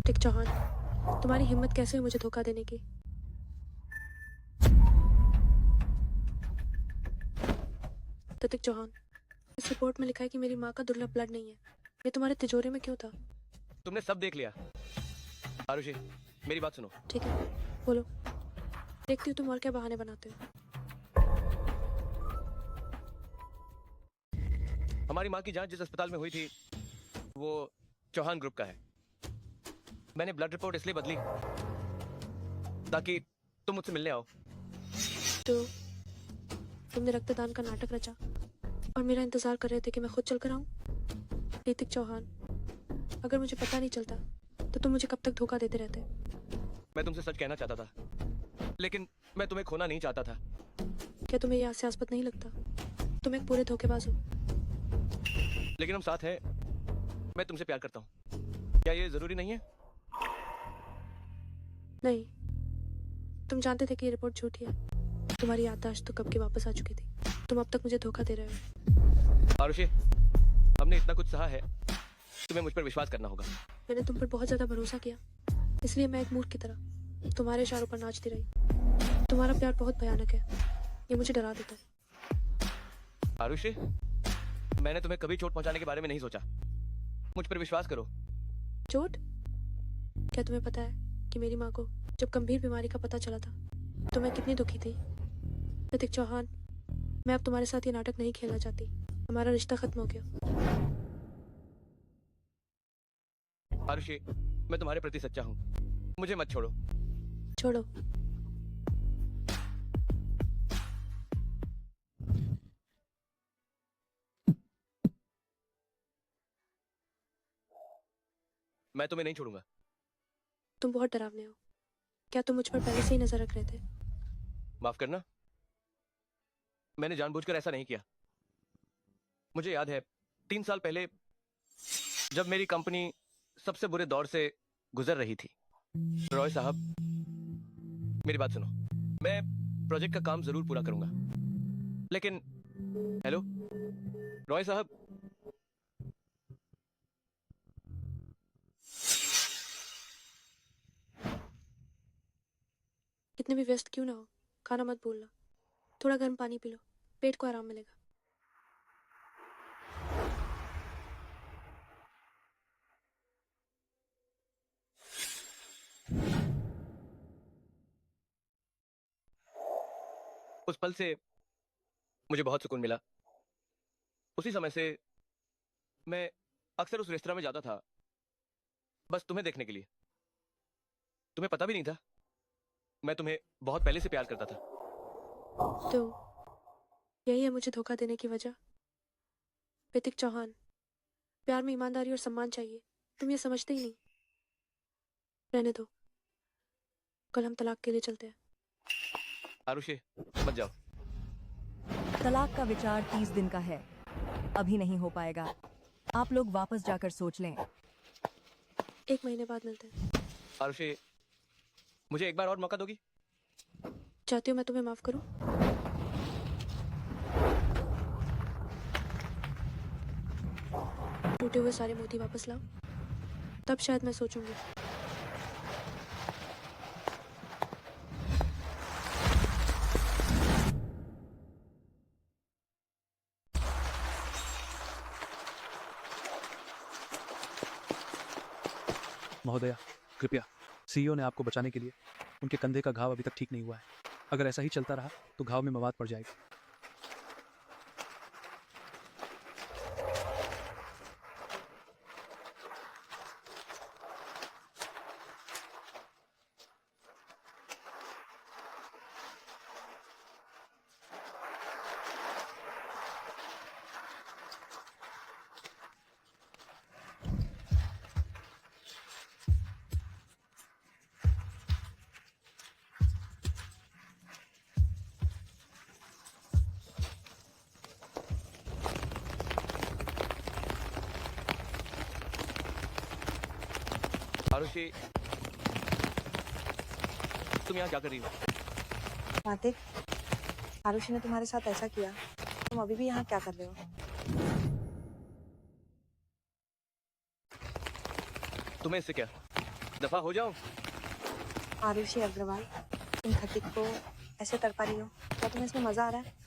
टिक चौहान, तुम्हारी हिम्मत कैसे हुई मुझे धोखा देने की? टिक चौहान, इस रिपोर्ट में लिखा है कि मेरी माँ का दुर्लभ ब्लड नहीं है। ये तुम्हारे तिजोरी में क्यों था? तुमने सब देख लिया। आरुषि, मेरी बात सुनो। ठीक है, बोलो। देखती हूँ तुम और क्या बहाने बनाते हो। हमारी माँ की जांच जिस अस्पताल में हुई थी वो चौहान ग्रुप का है। मैंने ब्लड रिपोर्ट इसलिए बदली ताकि तुम मुझसे मिलने आओ। तो तुमने रक्तदान का नाटक रचा और मेरा इंतजार कर रहे थे कि मैं खुद चलकर आऊं? ऋतिक चौहान, अगर मुझे पता नहीं चलता तो तुम मुझे कब तक धोखा देते रहते? मैं तुमसे सच कहना चाहता था, लेकिन मैं तुम्हें खोना नहीं चाहता था। क्या तुम्हें यह हास्यास्पद नहीं लगता? तुम एक पूरे धोखेबाज हो। लेकिन हम साथ हैं। मैं तुमसे प्यार करता हूँ। क्या ये जरूरी नहीं है? नहीं, तुम जानते थे कि ये रिपोर्ट झूठी है। तुम्हारी याददाश्त तो कब की वापस आ चुकी थी। तुम अब तक मुझे धोखा दे रहे हो। आरुषि, हमने इतना कुछ सहा है, तुम्हें मुझ पर विश्वास करना होगा। मैंने तुम पर बहुत ज्यादा भरोसा किया, इसलिए मैं एक मूर्ख की तरह तुम्हारे इशारों पर नाचती रही। तुम्हारा प्यार बहुत भयानक है, ये मुझे डरा देता है। आरुषि, मैंने तुम्हें कभी चोट पहुंचाने के बारे में नहीं सोचा। मुझ पर विश्वास करो। चोट? क्या तुम्हें पता है कि मेरी माँ को जब गंभीर बीमारी का पता चला था तो मैं कितनी दुखी थी? ऋतिक चौहान, मैं अब तुम्हारे साथ ये नाटक नहीं खेलना चाहती। हमारा रिश्ता खत्म हो गया। आरुषि, मैं तुम्हारे प्रति सच्चा हूँ। मुझे मत छोड़ो। छोड़ो? मैं तुम्हें नहीं छोड़ूंगा। तुम बहुत डरावने हो। क्या तुम मुझ पर पहले से ही नजर रख रहे थे? माफ करना, मैंने जानबूझकर ऐसा नहीं किया। मुझे याद है 3 साल पहले जब मेरी कंपनी सबसे बुरे दौर से गुजर रही थी। रॉय साहब, मेरी बात सुनो। मैं प्रोजेक्ट का काम जरूर पूरा करूंगा, लेकिन हेलो रॉय साहब, कितने भी व्यस्त क्यों ना हो, खाना मत भूलना। थोड़ा गर्म पानी पी लो, पेट को आराम मिलेगा। उस पल से मुझे बहुत सुकून मिला। उसी समय से मैं अक्सर उस रेस्तरां में जाता था, बस तुम्हें देखने के लिए। तुम्हें पता भी नहीं था, मैं तुम्हें बहुत पहले से प्यार करता था। तो यही है मुझे धोखा देने की वजह? ऋतिक चौहान, प्यार में ईमानदारी और सम्मान चाहिए, तुम ये समझते ही नहीं। रहने दो, कल हम तलाक के लिए चलते हैं। आरुषि, मत जाओ। तलाक का विचार 30 दिन का है, अभी नहीं हो पाएगा। आप लोग वापस जाकर सोच लें। 1 महीने बाद मिलते हैं। आरुषि, मुझे एक बार और मौका दोगी? चाहती हूँ मैं तुम्हें माफ करूँ? टूटे हुए सारे मोती वापस लाओ, तब शायद मैं सोचूंगी। महोदया, कृपया, सीईओ ने आपको बचाने के लिए उनके कंधे का घाव अभी तक ठीक नहीं हुआ है। अगर ऐसा ही चलता रहा तो घाव में मवाद पड़ जाएगा। आरुषि, तुम यहाँ क्या कर रही हो? कार्तिक, आरुषि ने तुम्हारे साथ ऐसा किया, तुम अभी भी यहाँ क्या कर रहे हो? तुम्हें इससे क्या? दफा हो जाओ। आरुषि अग्रवाल, तुम हृतिक को ऐसे तड़पा रही हो, क्या तुम्हें इसमें मजा आ रहा है?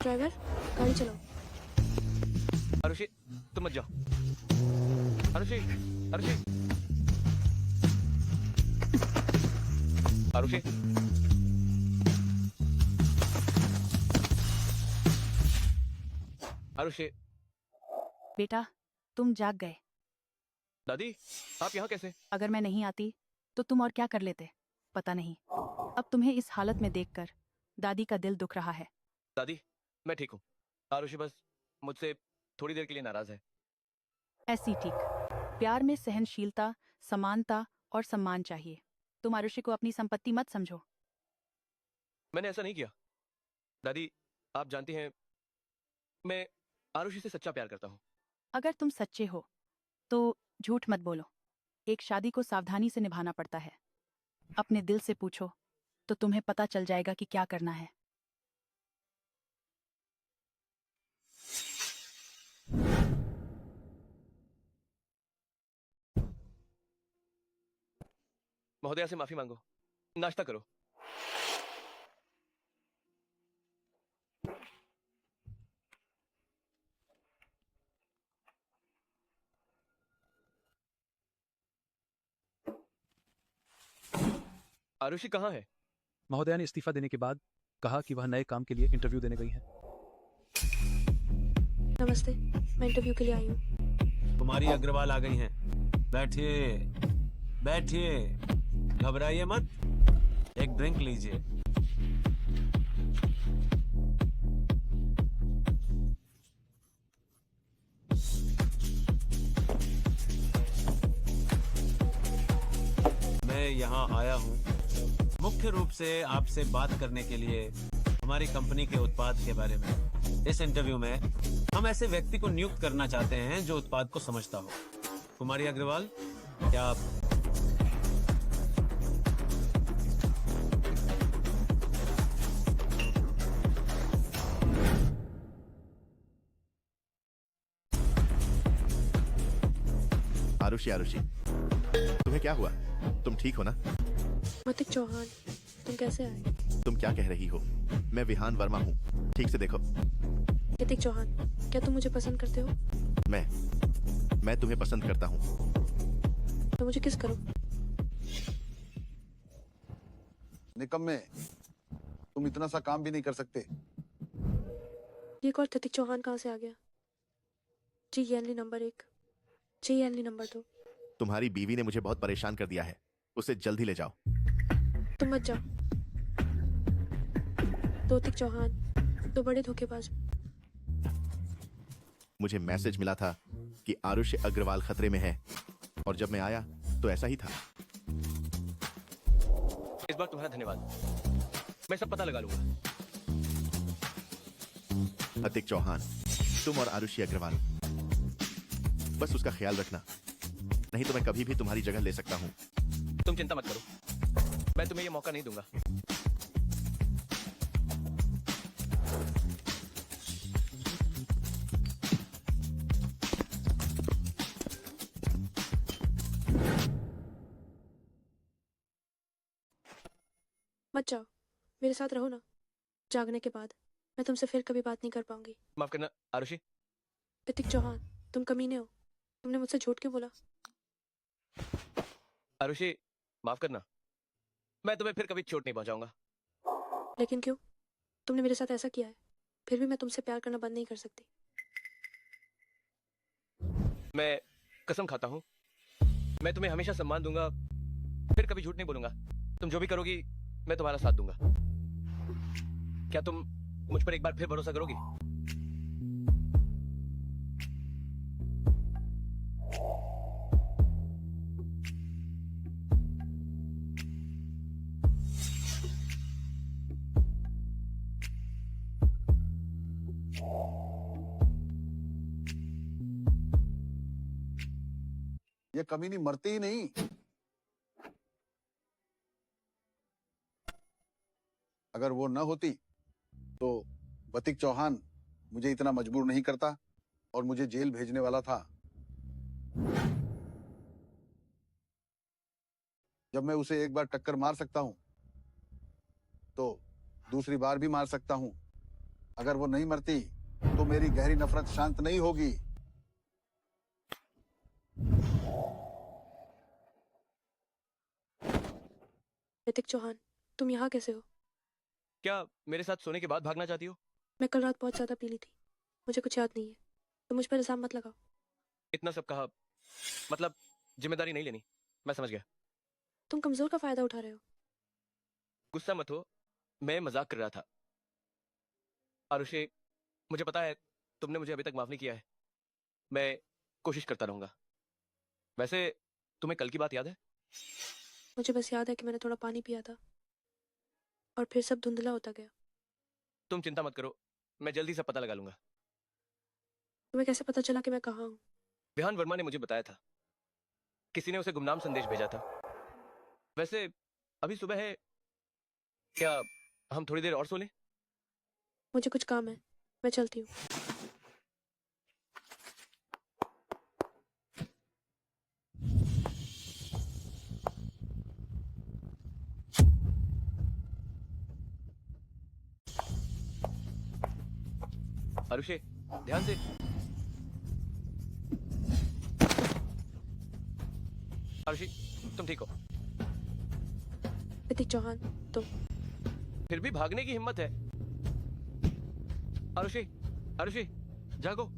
ड्राइवर, गाड़ी चलाओ। आरुषि, तुम मत जाओ। आरुषि, आरुषि, आरुषि, आरुषि। बेटा, तुम जाग गए। दादी, आप यहाँ कैसे? अगर मैं नहीं आती तो तुम और क्या कर लेते, पता नहीं। अब तुम्हें इस हालत में देखकर दादी का दिल दुख रहा है। दादी, मैं ठीक हूँ। आरुषि बस मुझसे थोड़ी देर के लिए नाराज है। ऐसी ठीक। प्यार में सहनशीलता, समानता और सम्मान चाहिए। तुम आरुषि को अपनी संपत्ति मत समझो। मैंने ऐसा नहीं किया। दादी, आप जानती हैं, मैं आरुषि से सच्चा प्यार करता हूँ। अगर तुम सच्चे हो तो झूठ मत बोलो। एक शादी को सावधानी से निभाना पड़ता है। अपने दिल से पूछो तो तुम्हें पता चल जाएगा कि क्या करना है। महोदया से माफी मांगो। नाश्ता करो। आरुषि कहाँ है? महोदया ने इस्तीफा देने के बाद कहा कि वह नए काम के लिए इंटरव्यू देने गई हैं। नमस्ते, मैं इंटरव्यू के लिए आई हूँ। कुमारी अग्रवाल आ गई हैं। बैठिए, बैठिए, घबराइए मत। एक ड्रिंक लीजिए। मैं यहाँ आया हूँ मुख्य रूप से आपसे बात करने के लिए हमारी कंपनी के उत्पाद के बारे में। इस इंटरव्यू में हम ऐसे व्यक्ति को नियुक्त करना चाहते हैं जो उत्पाद को समझता हो। कुमारी अग्रवाल, क्या आप आरुषि, आरुषि, तुम्हें क्या हुआ? तुम ठीक हो ना? हृतिक चौहान, तुम कैसे आए? तुम क्या कह रही हो? मैं विहान वर्मा हूँ, ठीक से देखो। हृतिक चौहान, क्या तुम मुझे पसंद करते हो? मैं तुम्हें पसंद करता हूँ। तो मुझे किस करो? निकम्मे, तुम इतना सा काम भी नहीं कर सकते। ये कौन हृतिक चौहान कहाँ से आ गया? जी एनली नंबर 1, जी एनली नंबर 2। तुम्हारी बीवी ने मुझे बहुत परेशान कर दिया है, उसे जल्दी ले जाओ। तुम मत जाओ। तो हृतिक चौहान, तो बड़े धोखेबाज। मुझे मैसेज मिला था कि आरुषि अग्रवाल खतरे में है, और जब मैं आया तो ऐसा ही था। इस बार तुम्हारा धन्यवाद। मैं सब पता लगा लूंगा। अतिक चौहान, तुम और आरुषि अग्रवाल, बस उसका ख्याल रखना, नहीं तो मैं कभी भी तुम्हारी जगह ले सकता हूँ। तुम चिंता मत करो, मैं तुम्हें ये मौका नहीं दूंगा। मत जाओ, मेरे साथ रहो ना। जागने के बाद मैं तुमसे फिर कभी बात नहीं कर पाऊंगी। माफ करना आरुषि। ऋतिक चौहान, तुम कमीने हो। तुमने मुझसे झूठ क्यों बोला? आरुषि, माफ करना, मैं तुम्हें फिर कभी चोट नहीं पहुंचाऊंगा। लेकिन क्यों? तुमने मेरे साथ ऐसा किया है, फिर भी मैं तुमसे प्यार करना बंद नहीं कर सकती। मैं कसम खाता हूँ, मैं तुम्हें हमेशा सम्मान दूंगा, फिर कभी झूठ नहीं बोलूंगा। तुम जो भी करोगी मैं तुम्हारा साथ दूंगा। क्या तुम मुझ पर एक बार फिर भरोसा करोगी? ये कमीनी मरती ही नहीं। अगर वो न होती तो बतिक चौहान मुझे इतना मजबूर नहीं करता और मुझे जेल भेजने वाला था। जब मैं उसे एक बार टक्कर मार सकता हूं तो दूसरी बार भी मार सकता हूं। अगर वो नहीं मरती तो मेरी गहरी नफरत शांत नहीं होगी। ऋतिक चौहान, तुम यहाँ कैसे हो? क्या मेरे साथ सोने के बाद भागना चाहती हो? मैं कल रात बहुत ज्यादा पीली थी, मुझे कुछ याद नहीं है। तुम मुझ पर इल्जाम मत लगाओ। इतना सब कहा, मतलब जिम्मेदारी नहीं लेनी। मैं समझ गया। तुम कमजोर का फायदा उठा रहे हो। गुस्सा मत हो, मैं मजाक कर रहा था। आरुषि, मुझे पता है तुमने मुझे अभी तक माफ नहीं किया है। मैं कोशिश करता रहूंगा। वैसे तुम्हें कल की बात याद है? मुझे बस याद है कि मैंने थोड़ा पानी पिया था और फिर सब धुंधला होता गया। तुम चिंता मत करो, मैं जल्दी से पता लगा लूंगा। तुम्हें कैसे पता चला कि मैं कहाँ हूँ? विहान वर्मा ने मुझे बताया था। किसी ने उसे गुमनाम संदेश भेजा था। वैसे अभी सुबह है, क्या हम थोड़ी देर और सो लें? मुझे कुछ काम है, मैं चलती हूँ। आरुषि, ध्यान से। आरुषि, तुम ठीक हो? ऋतिक चौहान, तुम फिर भी भागने की हिम्मत है। आरुषि, आरुषि, जागो।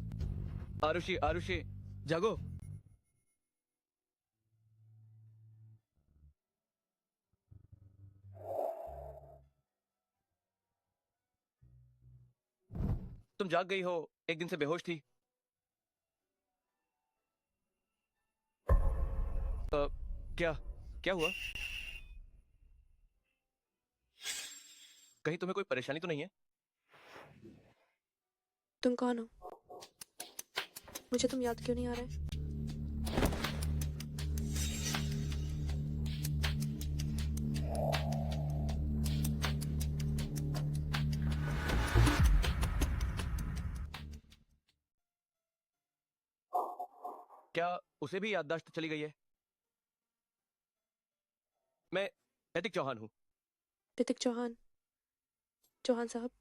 आरुषि, आरुषि, जागो। तुम जाग गई हो, एक दिन से बेहोश थी। क्या क्या हुआ? कहीं तुम्हें कोई परेशानी तो नहीं है? तुम कौन हो? मुझे तुम याद क्यों नहीं आ रहे? क्या उसे भी याददाश्त चली गई है? मैं ऋतिक चौहान हूँ। ऋतिक चौहान, चौहान साहब,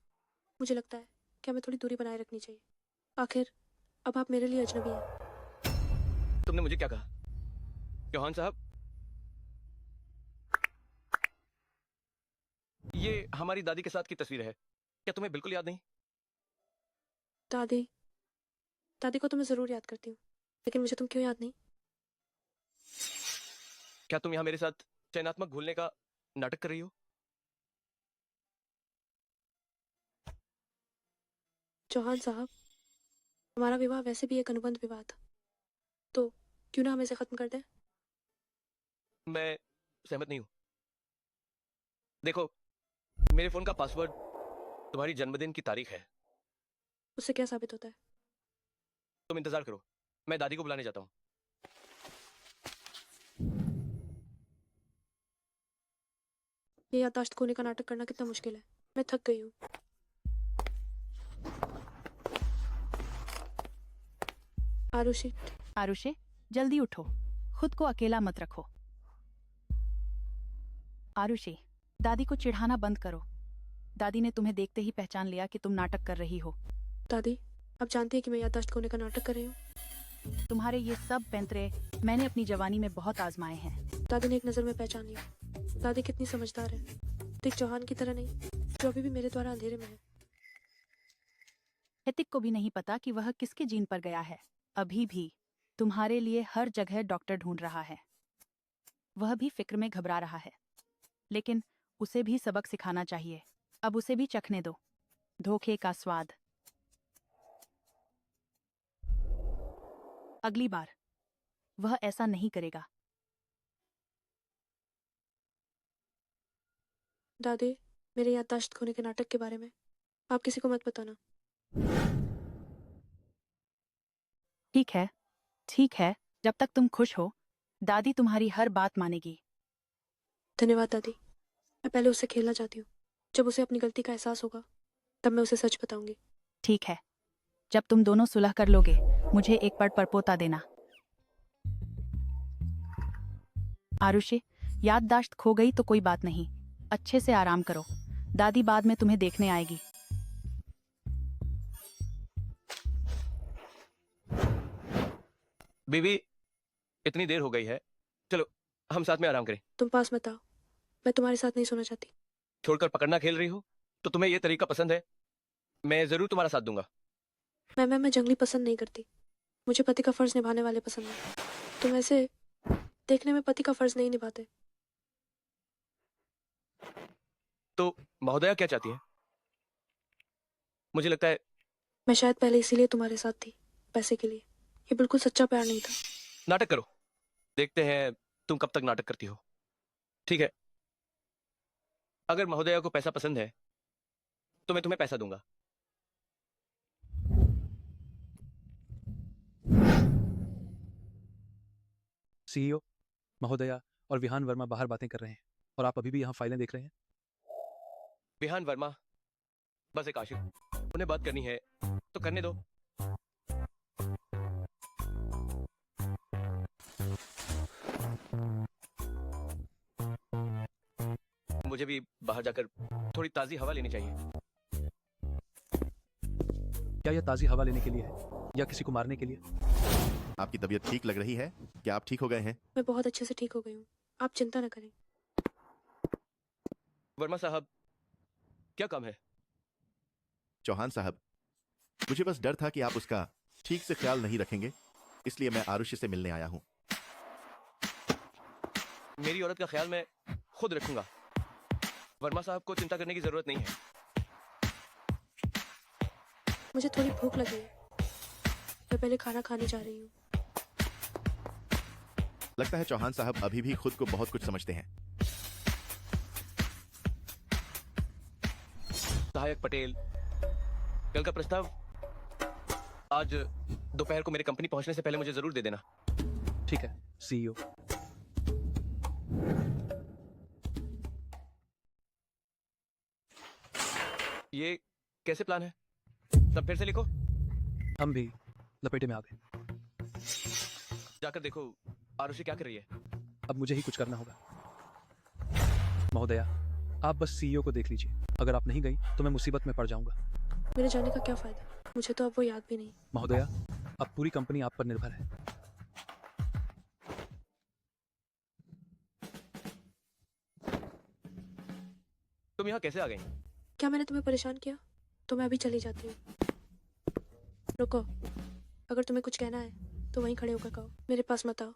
मुझे लगता है कि हमें थोड़ी दूरी बनाए रखनी चाहिए। आखिर अब आप मेरे लिए अजनबी हैं। तुमने मुझे क्या कहा? चौहान साहब, ये हमारी दादी के साथ की तस्वीर है। क्या तुम्हें बिल्कुल याद नहीं? दादी, दादी को तो मैं जरूर याद करती हूँ, लेकिन मुझे तुम क्यों याद नहीं? क्या तुम यहाँ मेरे साथ चयनात्मक भूलने का नाटक कर रही हो? चौहान साहब, हमारा विवाह वैसे भी एक अनुबंध विवाह था, तो क्यों ना हम इसे खत्म कर दें? मैं सहमत नहीं हूँ। देखो, मेरे फोन का पासवर्ड तुम्हारी जन्मदिन की तारीख है। उससे क्या साबित होता है? तुम इंतजार करो, मैं दादी को बुलाने जाता हूँ। ये याददाश्त खोने का नाटक करना कितना मुश्किल है। मैं थक गई हूँ। आरुषि, आरुषि, जल्दी उठो, खुद को अकेला मत रखो। आरुषि, दादी को चिढ़ाना बंद करो। दादी ने तुम्हें देखते ही पहचान लिया कि तुम नाटक कर रही हो। दादी, आप जानती हैं कि मैं याददाश्त खोने का नाटक कर रही हूँ। तुम्हारे ये सब पैंतरे मैंने अपनी जवानी में बहुत आजमाए हैं। दादी ने एक नज़र में पहचान लिया। दादी कितनी समझदार है, टिक चौहान की तरह नहीं, जो अभी भी मेरे द्वारा अंधेरे में है। हितिक को भी नहीं पता कि वह किसके जीन पर गया है। अभी भी तुम्हारे लिए हर जगह डॉक्टर ढूंढ रहा है। वह भी फिक्र में घबरा रहा है, लेकिन उसे भी सबक सिखाना चाहिए। अब उसे भी चखने दो धोखे का स्वाद। अगली बार वह ऐसा नहीं करेगा। दादी, मेरे याददाश्त खोने के नाटक के बारे में आप किसी को मत बताना। ठीक है, ठीक है, जब तक तुम खुश हो दादी तुम्हारी हर बात मानेगी। धन्यवाद दादी। मैं पहले उससे खेलना चाहती हूँ। जब उसे अपनी गलती का एहसास होगा तब मैं उसे सच बताऊंगी। ठीक है, जब तुम दोनों सुलह कर लोगे मुझे एक पड़ परपोता देना। आरुषि, याददाश्त खो गई तो कोई बात नहीं, अच्छे से आराम करो। दादी बाद में तुम्हें देखने आएगी। बीबी, इतनी देर हो गई है, चलो हम साथ में आराम करें। तुम पास मत आओ, मैं तुम्हारे साथ नहीं सोना चाहती। छोड़कर पकड़ना खेल रही हो तो तुम्हें यह तरीका पसंद है? मैं जरूर तुम्हारा साथ दूंगा। मैं जंगली पसंद नहीं करती। मुझे पति का फर्ज निभाने वाले पसंद है। तुम ऐसे देखने में पति का फर्ज नहीं निभाते। तो महोदया क्या चाहती है? मुझे लगता है मैं शायद पहले इसीलिए तुम्हारे साथ थी, पैसे के लिए। ये बिल्कुल सच्चा प्यार नहीं था। नाटक करो, देखते हैं तुम कब तक नाटक करती हो। ठीक है, अगर महोदया को पैसा पसंद है तो मैं तुम्हें पैसा दूंगा। सीईओ, महोदया और विहान वर्मा बाहर बातें कर रहे हैं और आप अभी भी यहाँ फाइलें देख रहे हैं। विहान वर्मा बस एक आशिक, उन्हें बात करनी है तो करने दो। मुझे भी बाहर जाकर थोड़ी ताजी हवा लेनी चाहिए। क्या यह ताजी हवा लेने के लिए है या किसी को मारने के लिए? आपकी तबीयत ठीक लग रही है? क्या आप ठीक हो गए हैं? मैं बहुत अच्छे से ठीक हो गई हूँ, आप चिंता न करें। वर्मा साहब, क्या काम है? चौहान साहब, मुझे बस डर था कि आप उसका ठीक से ख्याल नहीं रखेंगे, इसलिए मैं आरुषि से मिलने आया हूँ। मेरी औरत का ख्याल मैं खुद रखूंगा। वर्मा साहब को चिंता करने की जरूरत नहीं है। मुझे थोड़ी भूख लगी है, मैं पहले खाना खाने जा रही हूँ। लगता है चौहान साहब अभी भी खुद को बहुत कुछ समझते हैं। सहायक पटेल, कल का प्रस्ताव आज दोपहर को मेरी कंपनी पहुंचने से पहले मुझे जरूर दे देना। ठीक है सीईओ। ये कैसे प्लान है? तब फिर से लिखो। हम भी लपेटे में आ गए। जाकर देखो आरुषि क्या कर रही है। अब मुझे ही कुछ करना होगा। महोदया, आप बस सीईओ को देख लीजिए। अगर आप नहीं गई तो मैं मुसीबत में पड़ जाऊंगा। मेरे जाने का क्या फायदा, मुझे तो अब वो याद भी नहीं। महोदया, अब पूरी कंपनी आप पर निर्भर है। तुम यहाँ कैसे आ गई? क्या मैंने तुम्हें परेशान किया? तो मैं अभी चली जाती हूँ। रुको, अगर तुम्हें कुछ कहना है तो वहीं खड़े होकर कहो, मेरे पास मत आओ।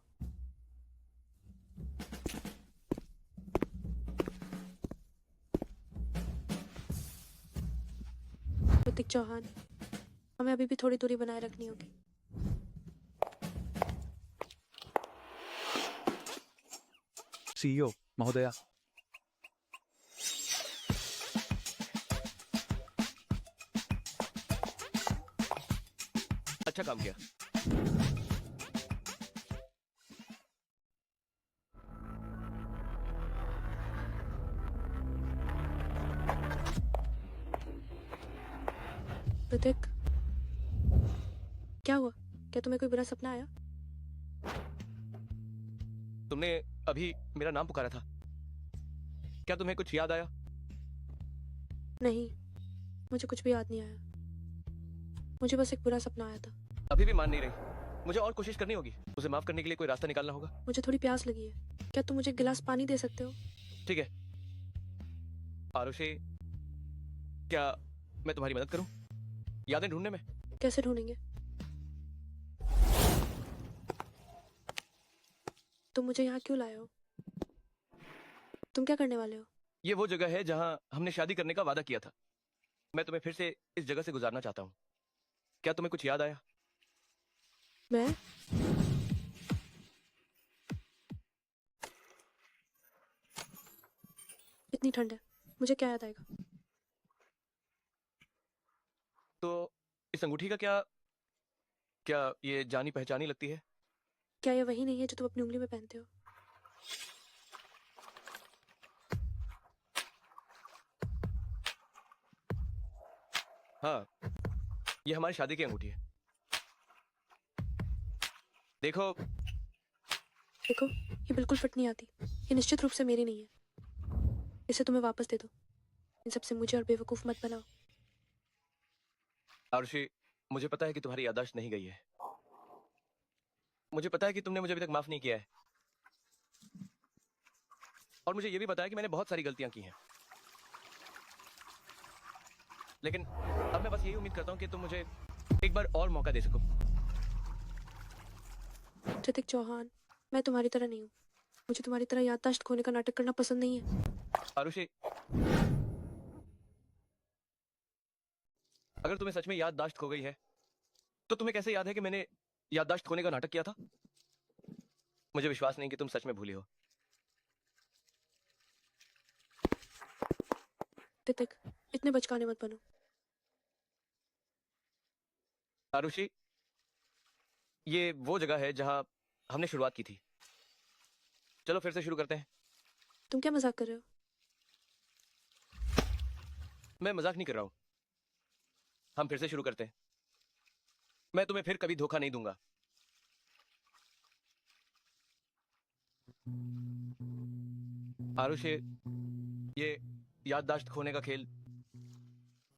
ऋतिक चौहान, हमें अभी भी थोड़ी दूरी बनाए रखनी होगी। सीईओ, महोदया, अच्छा काम किया। ऋतिक, क्या हुआ? क्या तुम्हें कोई बुरा सपना आया? तुमने अभी मेरा नाम पुकारा था, क्या तुम्हें कुछ याद आया? नहीं, मुझे कुछ भी याद नहीं आया। मुझे बस एक बुरा सपना आया था। अभी भी मान नहीं रही, मुझे और कोशिश करनी होगी। उसे माफ करने के लिए कोई रास्ता निकालना होगा। मुझे थोड़ी प्यास लगी है, क्या तुम मुझे एक गिलास पानी दे सकते हो? ठीक है आरुषि, क्या मैं तुम्हारी मदद करूं यादें ढूंढने में? कैसे ढूंढेंगे? तुम मुझे यहाँ क्यों लाए हो? तुम क्या करने वाले हो? ये वो जगह है जहां हमने शादी करने का वादा किया था। मैं तुम्हें फिर से इस जगह से गुजारना चाहता हूँ। क्या तुम्हें कुछ याद आया? मैं? इतनी ठंड है, मुझे क्या याद आएगा? तो इस अंगूठी का क्या क्या ये जानी पहचानी लगती है? क्या ये वही नहीं है जो तुम अपनी उंगली में पहनते हो? हाँ, ये हमारी शादी की अंगूठी है। देखो देखो, ये बिल्कुल फिट नहीं आती। ये निश्चित रूप से मेरी नहीं है। इसे तुम्हें वापस दे दो। इन सबसे मुझे और बेवकूफ मत बनाओ। आरुषि, मुझे पता है कि तुम्हारी याददाश्त नहीं गई है। मुझे पता है कि तुमने मुझे अभी तक माफ नहीं किया है, और मुझे यह भी पता है कि मैंने बहुत सारी गलतियां की हैं। लेकिन अब मैं बस यही उम्मीद करता हूं कि तुम मुझे एक बार और मौका दे सको। ऋतिक चौहान, मैं तुम्हारी तरह नहीं हूँ। मुझे तुम्हारी तरह याददाश्त खोने का नाटक करना पसंद नहीं है। आरुषि, अगर तुम्हें सच में याददाश्त खो गई है, तो तुम्हें कैसे याद है कि मैंने याददाश्त खोने का नाटक किया था? मुझे विश्वास नहीं कि तुम सच में भूली हो। ऋतिक, इतने बचकाने मत बनो। आरुषि, ये वो जगह है जहां हमने शुरुआत की थी। चलो फिर से शुरू करते हैं। तुम क्या मजाक कर रहे हो? मैं मजाक नहीं कर रहा हूं। हम फिर से शुरू करते हैं। मैं तुम्हें फिर कभी धोखा नहीं दूंगा। आरुषि, ये याददाश्त खोने का खेल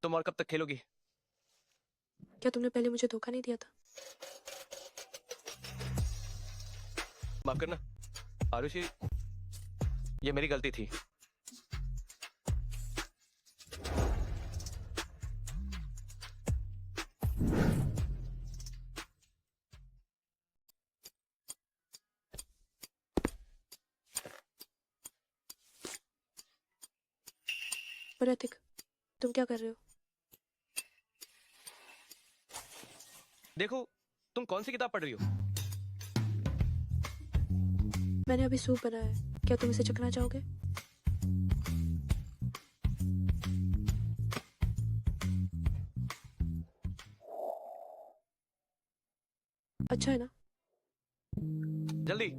तुम और कब तक खेलोगी? क्या तुमने पहले मुझे धोखा नहीं दिया था? माफ करना आरुषि, ये मेरी गलती थी। पर ऋतिक, तुम क्या कर रहे हो? देखो, तुम कौन सी किताब पढ़ रही हो? मैंने अभी सूप बनाया है, क्या तुम इसे चखना चाहोगे? अच्छा है ना? जल्दी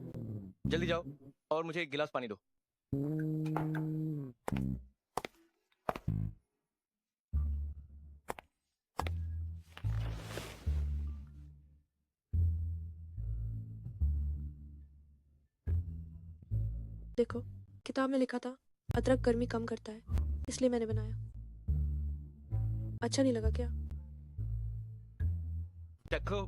जल्दी जाओ और मुझे एक गिलास पानी दो। देखो, किताब में लिखा था अदरक गर्मी कम करता है, इसलिए मैंने बनाया। अच्छा नहीं लगा क्या? चखो।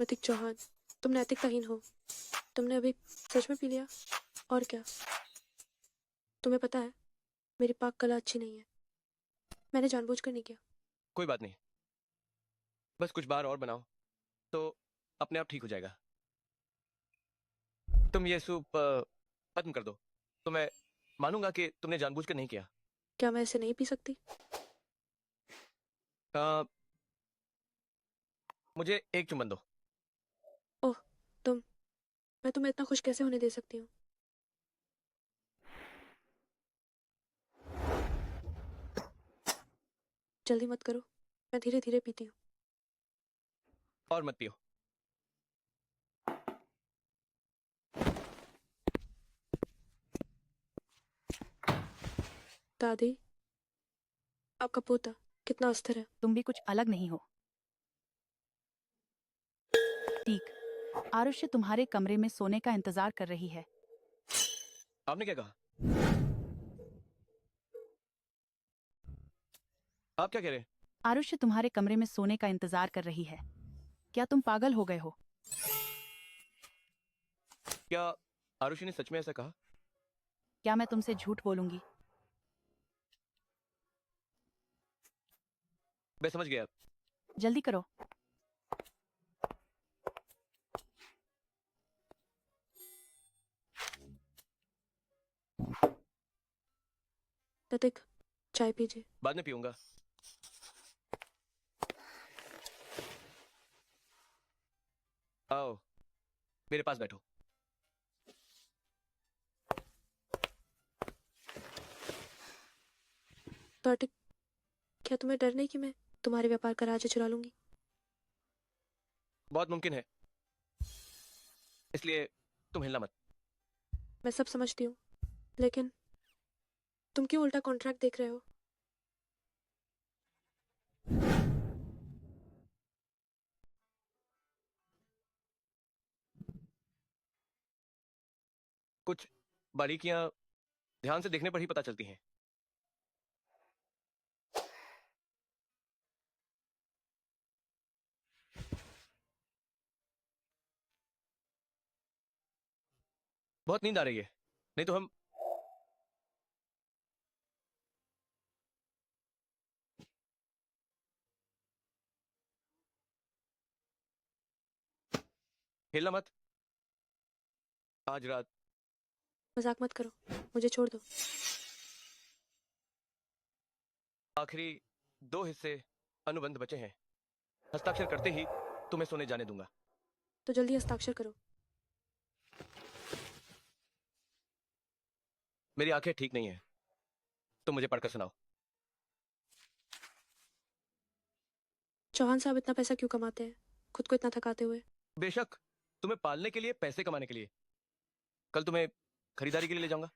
ऋतिक चौहान, तुम नैतिकताहीन हो। तुमने अभी सच में पी लिया? और क्या? तुम्हें पता है, मेरी पाक कला अच्छी नहीं है। मैंने जानबूझकर नहीं किया। कोई बात नहीं, बस कुछ बार और बनाओ तो अपने आप ठीक हो जाएगा। तुम ये सूप खत्म कर दो तो मैं मानूंगा कि तुमने जानबूझकर नहीं किया। क्या मैं इसे नहीं पी सकती? मुझे एक चुम्बन दो। ओह, तुम मैं तुम्हें इतना खुश कैसे होने दे सकती हूँ? जल्दी मत करो, मैं धीरे धीरे पीती हूँ। और मत पियो। दादी, आपका पोता कितना अस्थिर है। तुम भी कुछ अलग नहीं हो। ठीक, आरुष्य तुम्हारे कमरे में सोने का इंतजार कर रही है। आपने क्या कहा? आप क्या कह रहे हैं? आरुष्य तुम्हारे कमरे में सोने का इंतजार कर रही है। क्या तुम पागल हो गए हो? क्या आरुषि ने सच में ऐसा कहा? क्या मैं तुमसे झूठ बोलूंगी? मैं समझ गया। जल्दी करो। प्रतीक, चाय पीजिए। बाद में पीऊंगा। आओ, मेरे पास बैठो। प्रतीक, क्या तुम्हें डर नहीं कि मैं तुम्हारे व्यापार का राज चुरा लूंगी? बहुत मुमकिन है, इसलिए तुम हिलना मत। मैं सब समझती हूँ, लेकिन तुम क्यों उल्टा कॉन्ट्रैक्ट देख रहे हो? कुछ बारीकियां ध्यान से देखने पर ही पता चलती हैं। बहुत नींद आ रही है, नहीं तो हम हिलना मत। आज रात मजाक मत करो, मुझे छोड़ दो। आखिरी 2 हिस्से अनुबंध बचे हैं। हस्ताक्षर करते ही तुम्हें सोने जाने दूंगा। तो जल्दी हस्ताक्षर करो। मेरी आंखें ठीक नहीं है, तुम मुझे पढ़कर सुनाओ। चौहान साहब इतना पैसा क्यों कमाते हैं, खुद को इतना थकाते हुए? बेशक, तुम्हें पालने के लिए, पैसे कमाने के लिए। कल तुम्हें खरीदारी के लिए ले जाऊंगा।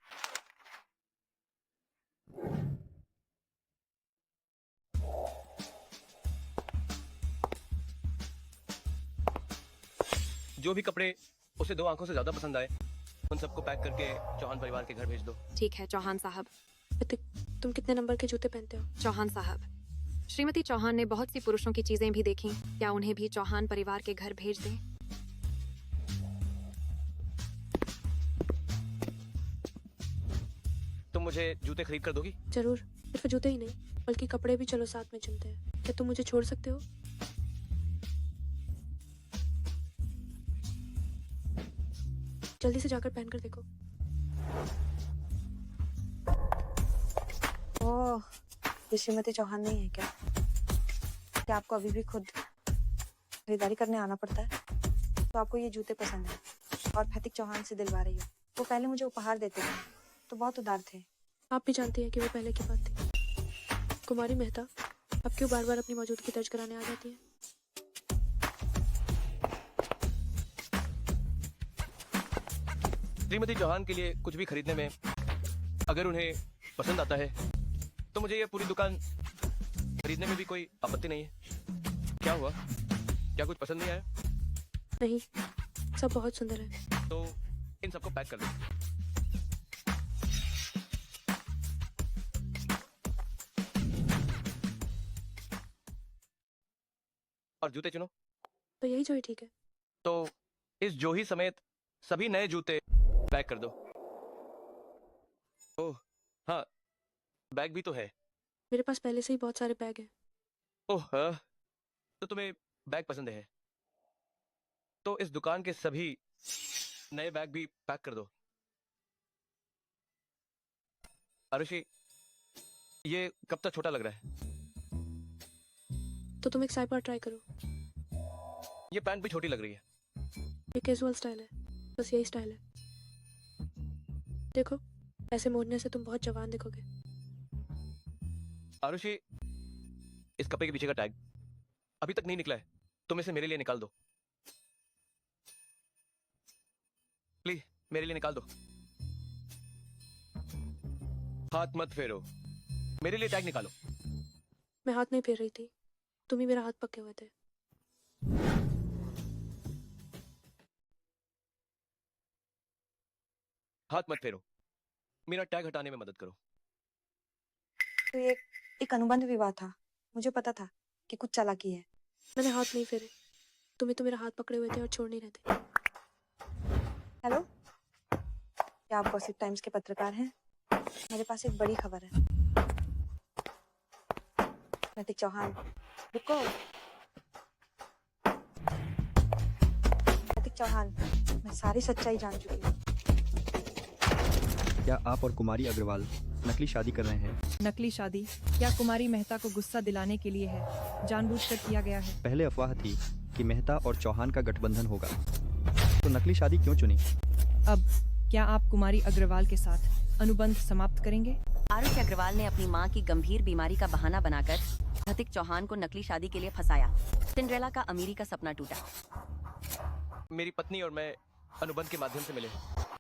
जो भी कपड़े उसे 2 आंखों से ज्यादा पसंद आए, उन सबको पैक करके चौहान परिवार के घर भेज दो। ठीक है चौहान साहब। तुम कितने नंबर के जूते पहनते हो? चौहान साहब, श्रीमती चौहान ने बहुत सी पुरुषों की चीजें भी देखी, क्या उन्हें भी चौहान परिवार के घर भेज दें? तुम मुझे जूते खरीद कर दोगी? जरूर, सिर्फ जूते ही नहीं बल्कि कपड़े भी चलो साथ में चुनते हैं। क्या तुम मुझे छोड़ सकते हो? जल्दी से जाकर पहनकर देखो। ओह, ये श्रीमती चौहान नहीं है क्या? क्या आपको अभी भी खुद खरीदारी करने आना पड़ता है? तो आपको ये जूते पसंद है और प्रतीक चौहान से दिलवा रही हो। वो पहले मुझे उपहार देते थे तो बहुत उदार थे। आप भी जानती हैं कि वो पहले की बात थी। कुमारी मेहता, अब क्यों बार बार अपनी मौजूदगी दर्ज कराने आ जाती है? श्रीमती चौहान के लिए कुछ भी खरीदने में अगर उन्हें पसंद आता है तो मुझे ये पूरी दुकान खरीदने में भी कोई आपत्ति नहीं है। क्या हुआ, क्या कुछ पसंद नहीं आया? नहीं, सब बहुत सुंदर है। तो इन सबको पैक कर दो। और जूते चुनो। तो यही जो ही ठीक है। तो इस जोही समेत सभी नए जूते पैक कर दो। ओह हाँ, बैग भी तो है। मेरे पास पहले से ही बहुत सारे बैग हैं। ओह हाँ, तो तुम्हें बैग पसंद है तो इस दुकान के सभी नए बैग भी पैक कर दो। आरुषि, ये कब तक छोटा लग रहा है? तो तुम एक साइपर ट्राई करो। ये पैंट भी छोटी लग रही है। ये कैजुअल स्टाइल है। बस यही स्टाइल है। देखो, ऐसे मोड़ने से तुम बहुत जवान दिखोगे। आरुषि, इस कपड़े के पीछे का टैग अभी तक नहीं निकला है, तुम इसे मेरे लिए निकाल दो। प्लीज मेरे लिए निकाल दो। हाथ मत फेरो, मेरे लिए टैग निकालो। मैं हाथ नहीं फेर रही थी, तुम ही मेरा हाथ पकड़े हुए थे। हाथ मत फेरो, मेरा टैग हटाने में मदद करो। तो ये एक अनुबंध विवाह था, मुझे पता था कि कुछ चालाकी है। मैंने हाथ नहीं फेरे, तुम ही तो मेरा हाथ पकड़े हुए थे और छोड़ नहीं रहे थे। हेलो, क्या आप गॉसिप टाइम्स के पत्रकार हैं? मेरे पास एक बड़ी खबर है। प्रतीक चौहान, रुको। प्रतीक चौहान, मैं सारी सच्चाई जान चुकी हूँ। क्या आप और कुमारी अग्रवाल नकली शादी कर रहे हैं? नकली शादी क्या कुमारी मेहता को गुस्सा दिलाने के लिए है? जानबूझकर किया गया है। पहले अफवाह थी कि मेहता और चौहान का गठबंधन होगा, तो नकली शादी क्यों चुनी? अब क्या आप कुमारी अग्रवाल के साथ अनुबंध समाप्त करेंगे? आरुषि अग्रवाल ने अपनी मां की गंभीर बीमारी का बहाना बनाकर प्रतीक चौहान को नकली शादी के लिए फंसाया। सिंड्रेला का अमीरी का सपना टूटा। मेरी पत्नी और मैं अनुबंध के माध्यम से मिले,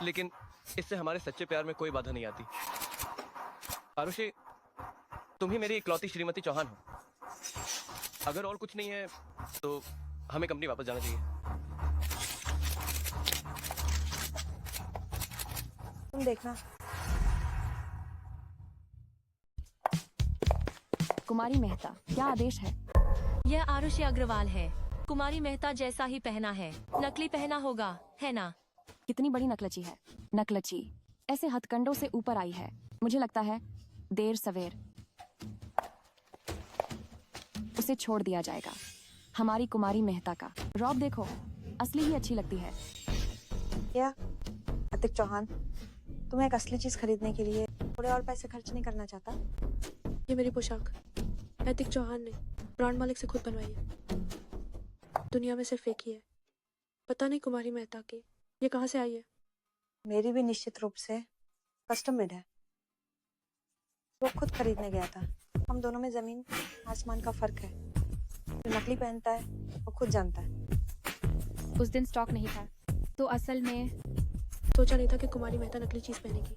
लेकिन इससे हमारे सच्चे प्यार में कोई बाधा नहीं आती। आरुषि, तुम ही मेरी इकलौती श्रीमती चौहान हो। अगर और कुछ नहीं है तो हमें कंपनी वापस जाना चाहिए। तुम देखना। कुमारी मेहता, क्या आदेश है? यह आरुषि अग्रवाल है। कुमारी मेहता जैसा ही पहना है, नकली पहना होगा, है ना? कितनी बड़ी नकलची है। नकलची ऐसे हथकंडों से ऊपर आई है, मुझे लगता है देर सवेर उसे छोड़ दिया जाएगा। हमारी कुमारी मेहता का रौब देखो, असली ही अच्छी लगती है। क्या प्रतीक चौहान, तुम्हें एक असली चीज खरीदने के लिए थोड़े और पैसे खर्च नहीं करना चाहता? ये मेरी पोशाक प्रतीक चौहान ने ब्रांड मालिक से खुद बनवाई है। दुनिया में सिर्फ एक ही है। पता नहीं कुमारी मेहता की ये कहाँ से आई है। मेरी भी निश्चित रूप से कस्टम मेड है। वो खुद खरीदने गया था। हम दोनों में जमीन आसमान का फर्क है। जो नकली पहनता है वो खुद जानता है। उस दिन स्टॉक नहीं था, तो असल में सोचा नहीं था कि कुमारी मेहता नकली चीज पहनेगी।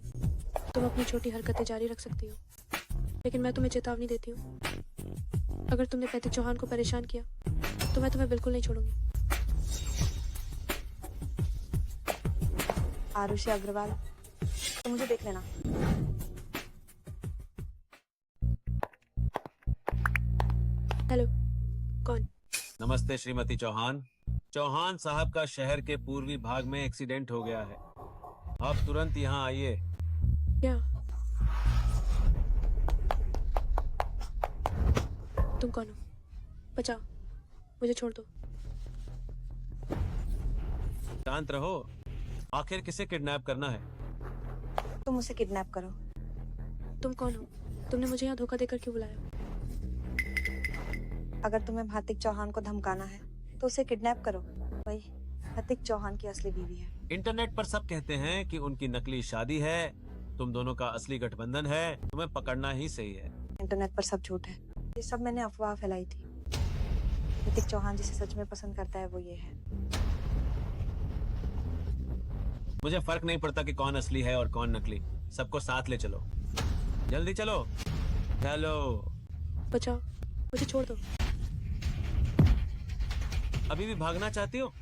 तुम अपनी छोटी हरकतें जारी रख सकती हो, लेकिन मैं तुम्हें चेतावनी देती हूँ, अगर तुमने प्रतीक चौहान को परेशान किया तो मैं तुम्हें बिल्कुल नहीं छोड़ूंगी। आरुषि अग्रवाल, तो मुझे देख लेना। हेलो, कौन? नमस्ते श्रीमती चौहान। चौहान साहब का शहर के पूर्वी भाग में एक्सीडेंट हो गया है। आप तुरंत यहाँ आइए। क्या तुम कौन हो? बचाओ, मुझे छोड़ दो। शांत रहो। आखिर किसे किडनैप करना है? तुम उसे किडनैप करो। तुम कौन हो? तुमने मुझे यहाँ धोखा देकर क्यों बुलाया? अगर तुम्हें प्रतीक चौहान को धमकाना है तो उसे किडनैप करो। वही प्रतीक चौहान की असली बीवी है। इंटरनेट पर सब कहते हैं कि उनकी नकली शादी है, तुम दोनों का असली गठबंधन है। तुम्हें पकड़ना ही सही है। इंटरनेट पर सब झूठ है। ये सब मैंने अफवाह फैलाई थी। प्रतीक चौहान जिसे सच में पसंद करता है वो ये है। मुझे फर्क नहीं पड़ता कि कौन असली है और कौन नकली। सबको साथ ले चलो, जल्दी चलो। चलो। बचाओ, मुझे छोड़ दो। अभी भी भागना चाहती हो?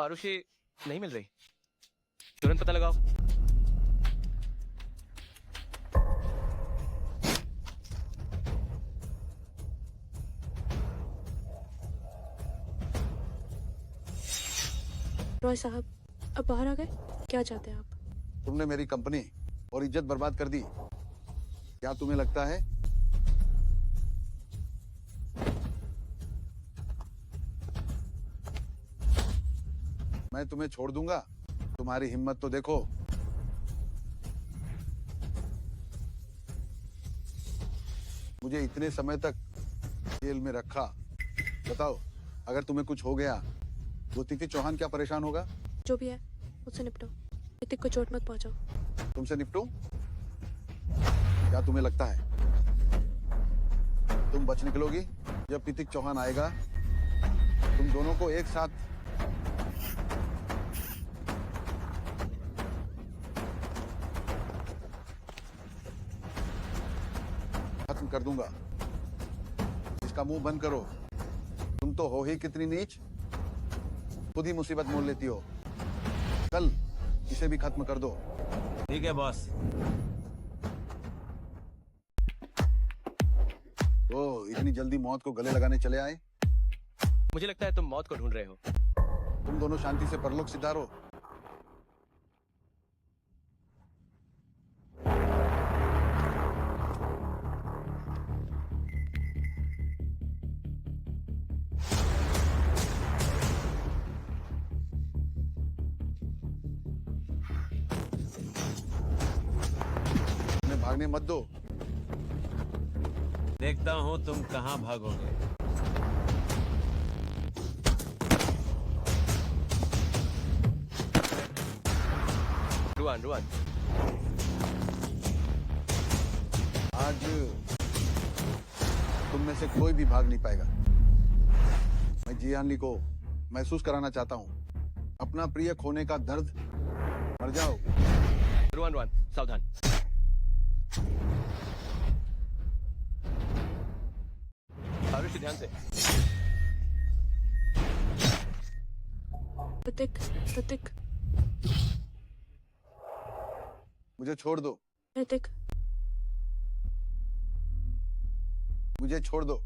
आरुषि नहीं मिल रही, तुरंत पता लगाओ। रॉय साहब, अब बाहर आ गए? क्या चाहते हैं आप? तुमने मेरी कंपनी और इज्जत बर्बाद कर दी। क्या तुम्हें लगता है मैं तुम्हें छोड़ दूंगा? तुम्हारी हिम्मत तो देखो। मुझे इतने समय तक जेल में रखा। बताओ, अगर तुम्हें कुछ हो गया वो तिथि चौहान क्या परेशान होगा? जो भी है मुझसे निपटो, ऋतिक को चोट मत पहुंचाओ। तुमसे निपटूं? क्या तुम्हें लगता है तुम बच निकलोगी? जब पितिक चौहान आएगा तुम दोनों को एक साथ खत्म कर दूंगा। इसका मुंह बंद करो। तुम तो हो ही कितनी नीच, खुद ही मुसीबत मोल लेती हो। कल इसे भी खत्म कर दो। ठीक है बॉस। ओ, इतनी जल्दी मौत को गले लगाने चले आए? मुझे लगता है तुम मौत को ढूंढ रहे हो। तुम दोनों शांति से परलोक सिधारो। उन्हें भागने मत दो। देखता हूँ तुम कहाँ भागोगे। रुआन रुआन, आज तुम में से कोई भी भाग नहीं पाएगा। मैं जियानली को महसूस कराना चाहता हूँ अपना प्रिय खोने का दर्द। मर जाओ। रुआन रुआन, सावधान। आरुषि, ध्यान से। ऋतिक, ऋतिक, मुझे छोड़ दो। ऋतिक, मुझे छोड़ दो।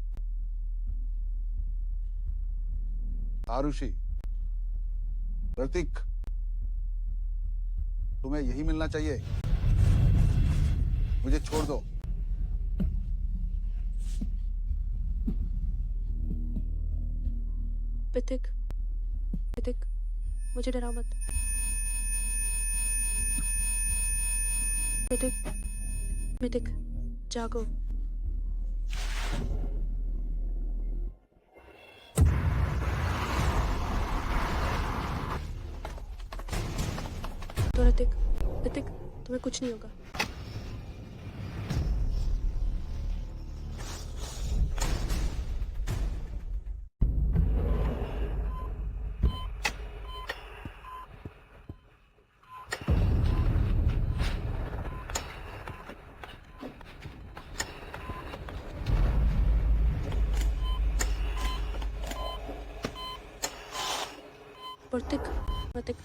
आरुषि, ऋतिक, तुम्हें यही मिलना चाहिए। मुझे छोड़ दो। ऋतिक, ऋतिक, मुझे डरा मत। ऋतिक, ऋतिक, जागो। तो ऋतिक, ऋतिक, तुम्हें कुछ नहीं होगा। ऋतिक, ऋतिक,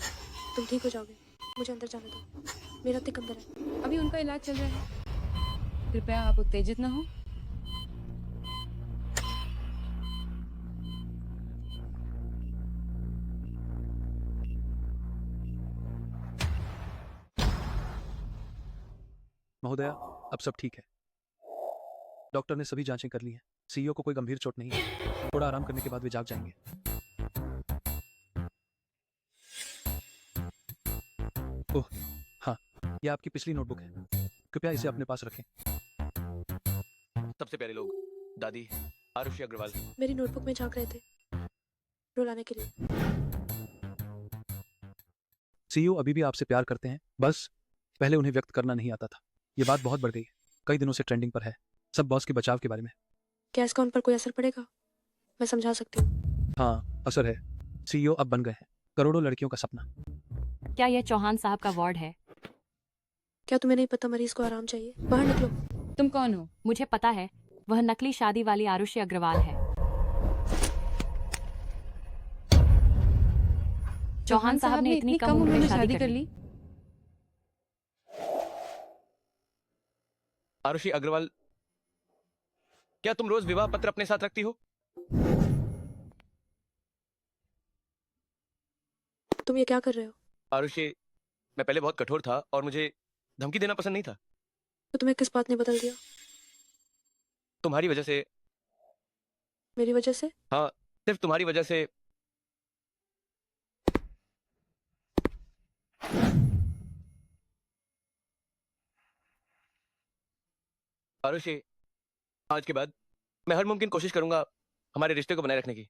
तुम ठीक हो जाओगे। मुझे अंदर जाने दो। मेरा ऋतिक अंदर है। अभी उनका इलाज चल रहा है, कृपया आप उत्तेजित न हो। महोदया, अब सब ठीक है। डॉक्टर ने सभी जांचें कर ली हैं। सीईओ को कोई गंभीर चोट नहीं है। थोड़ा आराम करने के बाद वे जाग जाएंगे। ओह हाँ, यह आपकी पिछली नोटबुक है। कृपया इसे अपने पास रखें। सबसे प्यारे लोग, दादी आरुषि अग्रवाल। मेरी नोटबुक में झांक रहे थे रुलाने के लिए। सीईओ अभी भी आपसे प्यार करते हैं, बस पहले उन्हें व्यक्त करना नहीं आता था। ये बात बहुत बढ़ गई है, कई दिनों से ट्रेंडिंग पर है। सब बॉस के बचाव के बारे में। क्या इसका उन पर कोई असर पड़ेगा? मैं समझा सकती हूँ। हाँ, असर है। सीईओ अब बन गए हैं करोड़ों लड़कियों का सपना। क्या यह चौहान साहब का वार्ड है? क्या तुम्हें नहीं पता मरीज को आराम चाहिए? बाहर निकलो। तुम कौन हो? मुझे पता है, वह नकली शादी वाली आरुषि अग्रवाल है। चौहान साहब ने इतनी कम उम्र में शादी कर ली। आरुषि अग्रवाल, क्या तुम रोज विवाह पत्र अपने साथ रखती हो? तुम ये क्या कर रहे हो? आरुषि, मैं पहले बहुत कठोर था और मुझे धमकी देना पसंद नहीं था। तो तुम्हें किस बात ने बदल दिया? तुम्हारी वजह से। मेरी वजह से? हाँ, सिर्फ तुम्हारी वजह से। आरुषि, आज के बाद मैं हर मुमकिन कोशिश करूंगा हमारे रिश्ते को बनाए रखने की।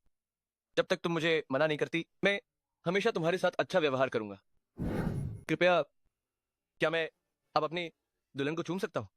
जब तक तुम मुझे मना नहीं करती, मैं हमेशा तुम्हारे साथ अच्छा व्यवहार करूंगा। कृपया, क्या मैं अब अपनी दुल्हन को चूम सकता हूँ?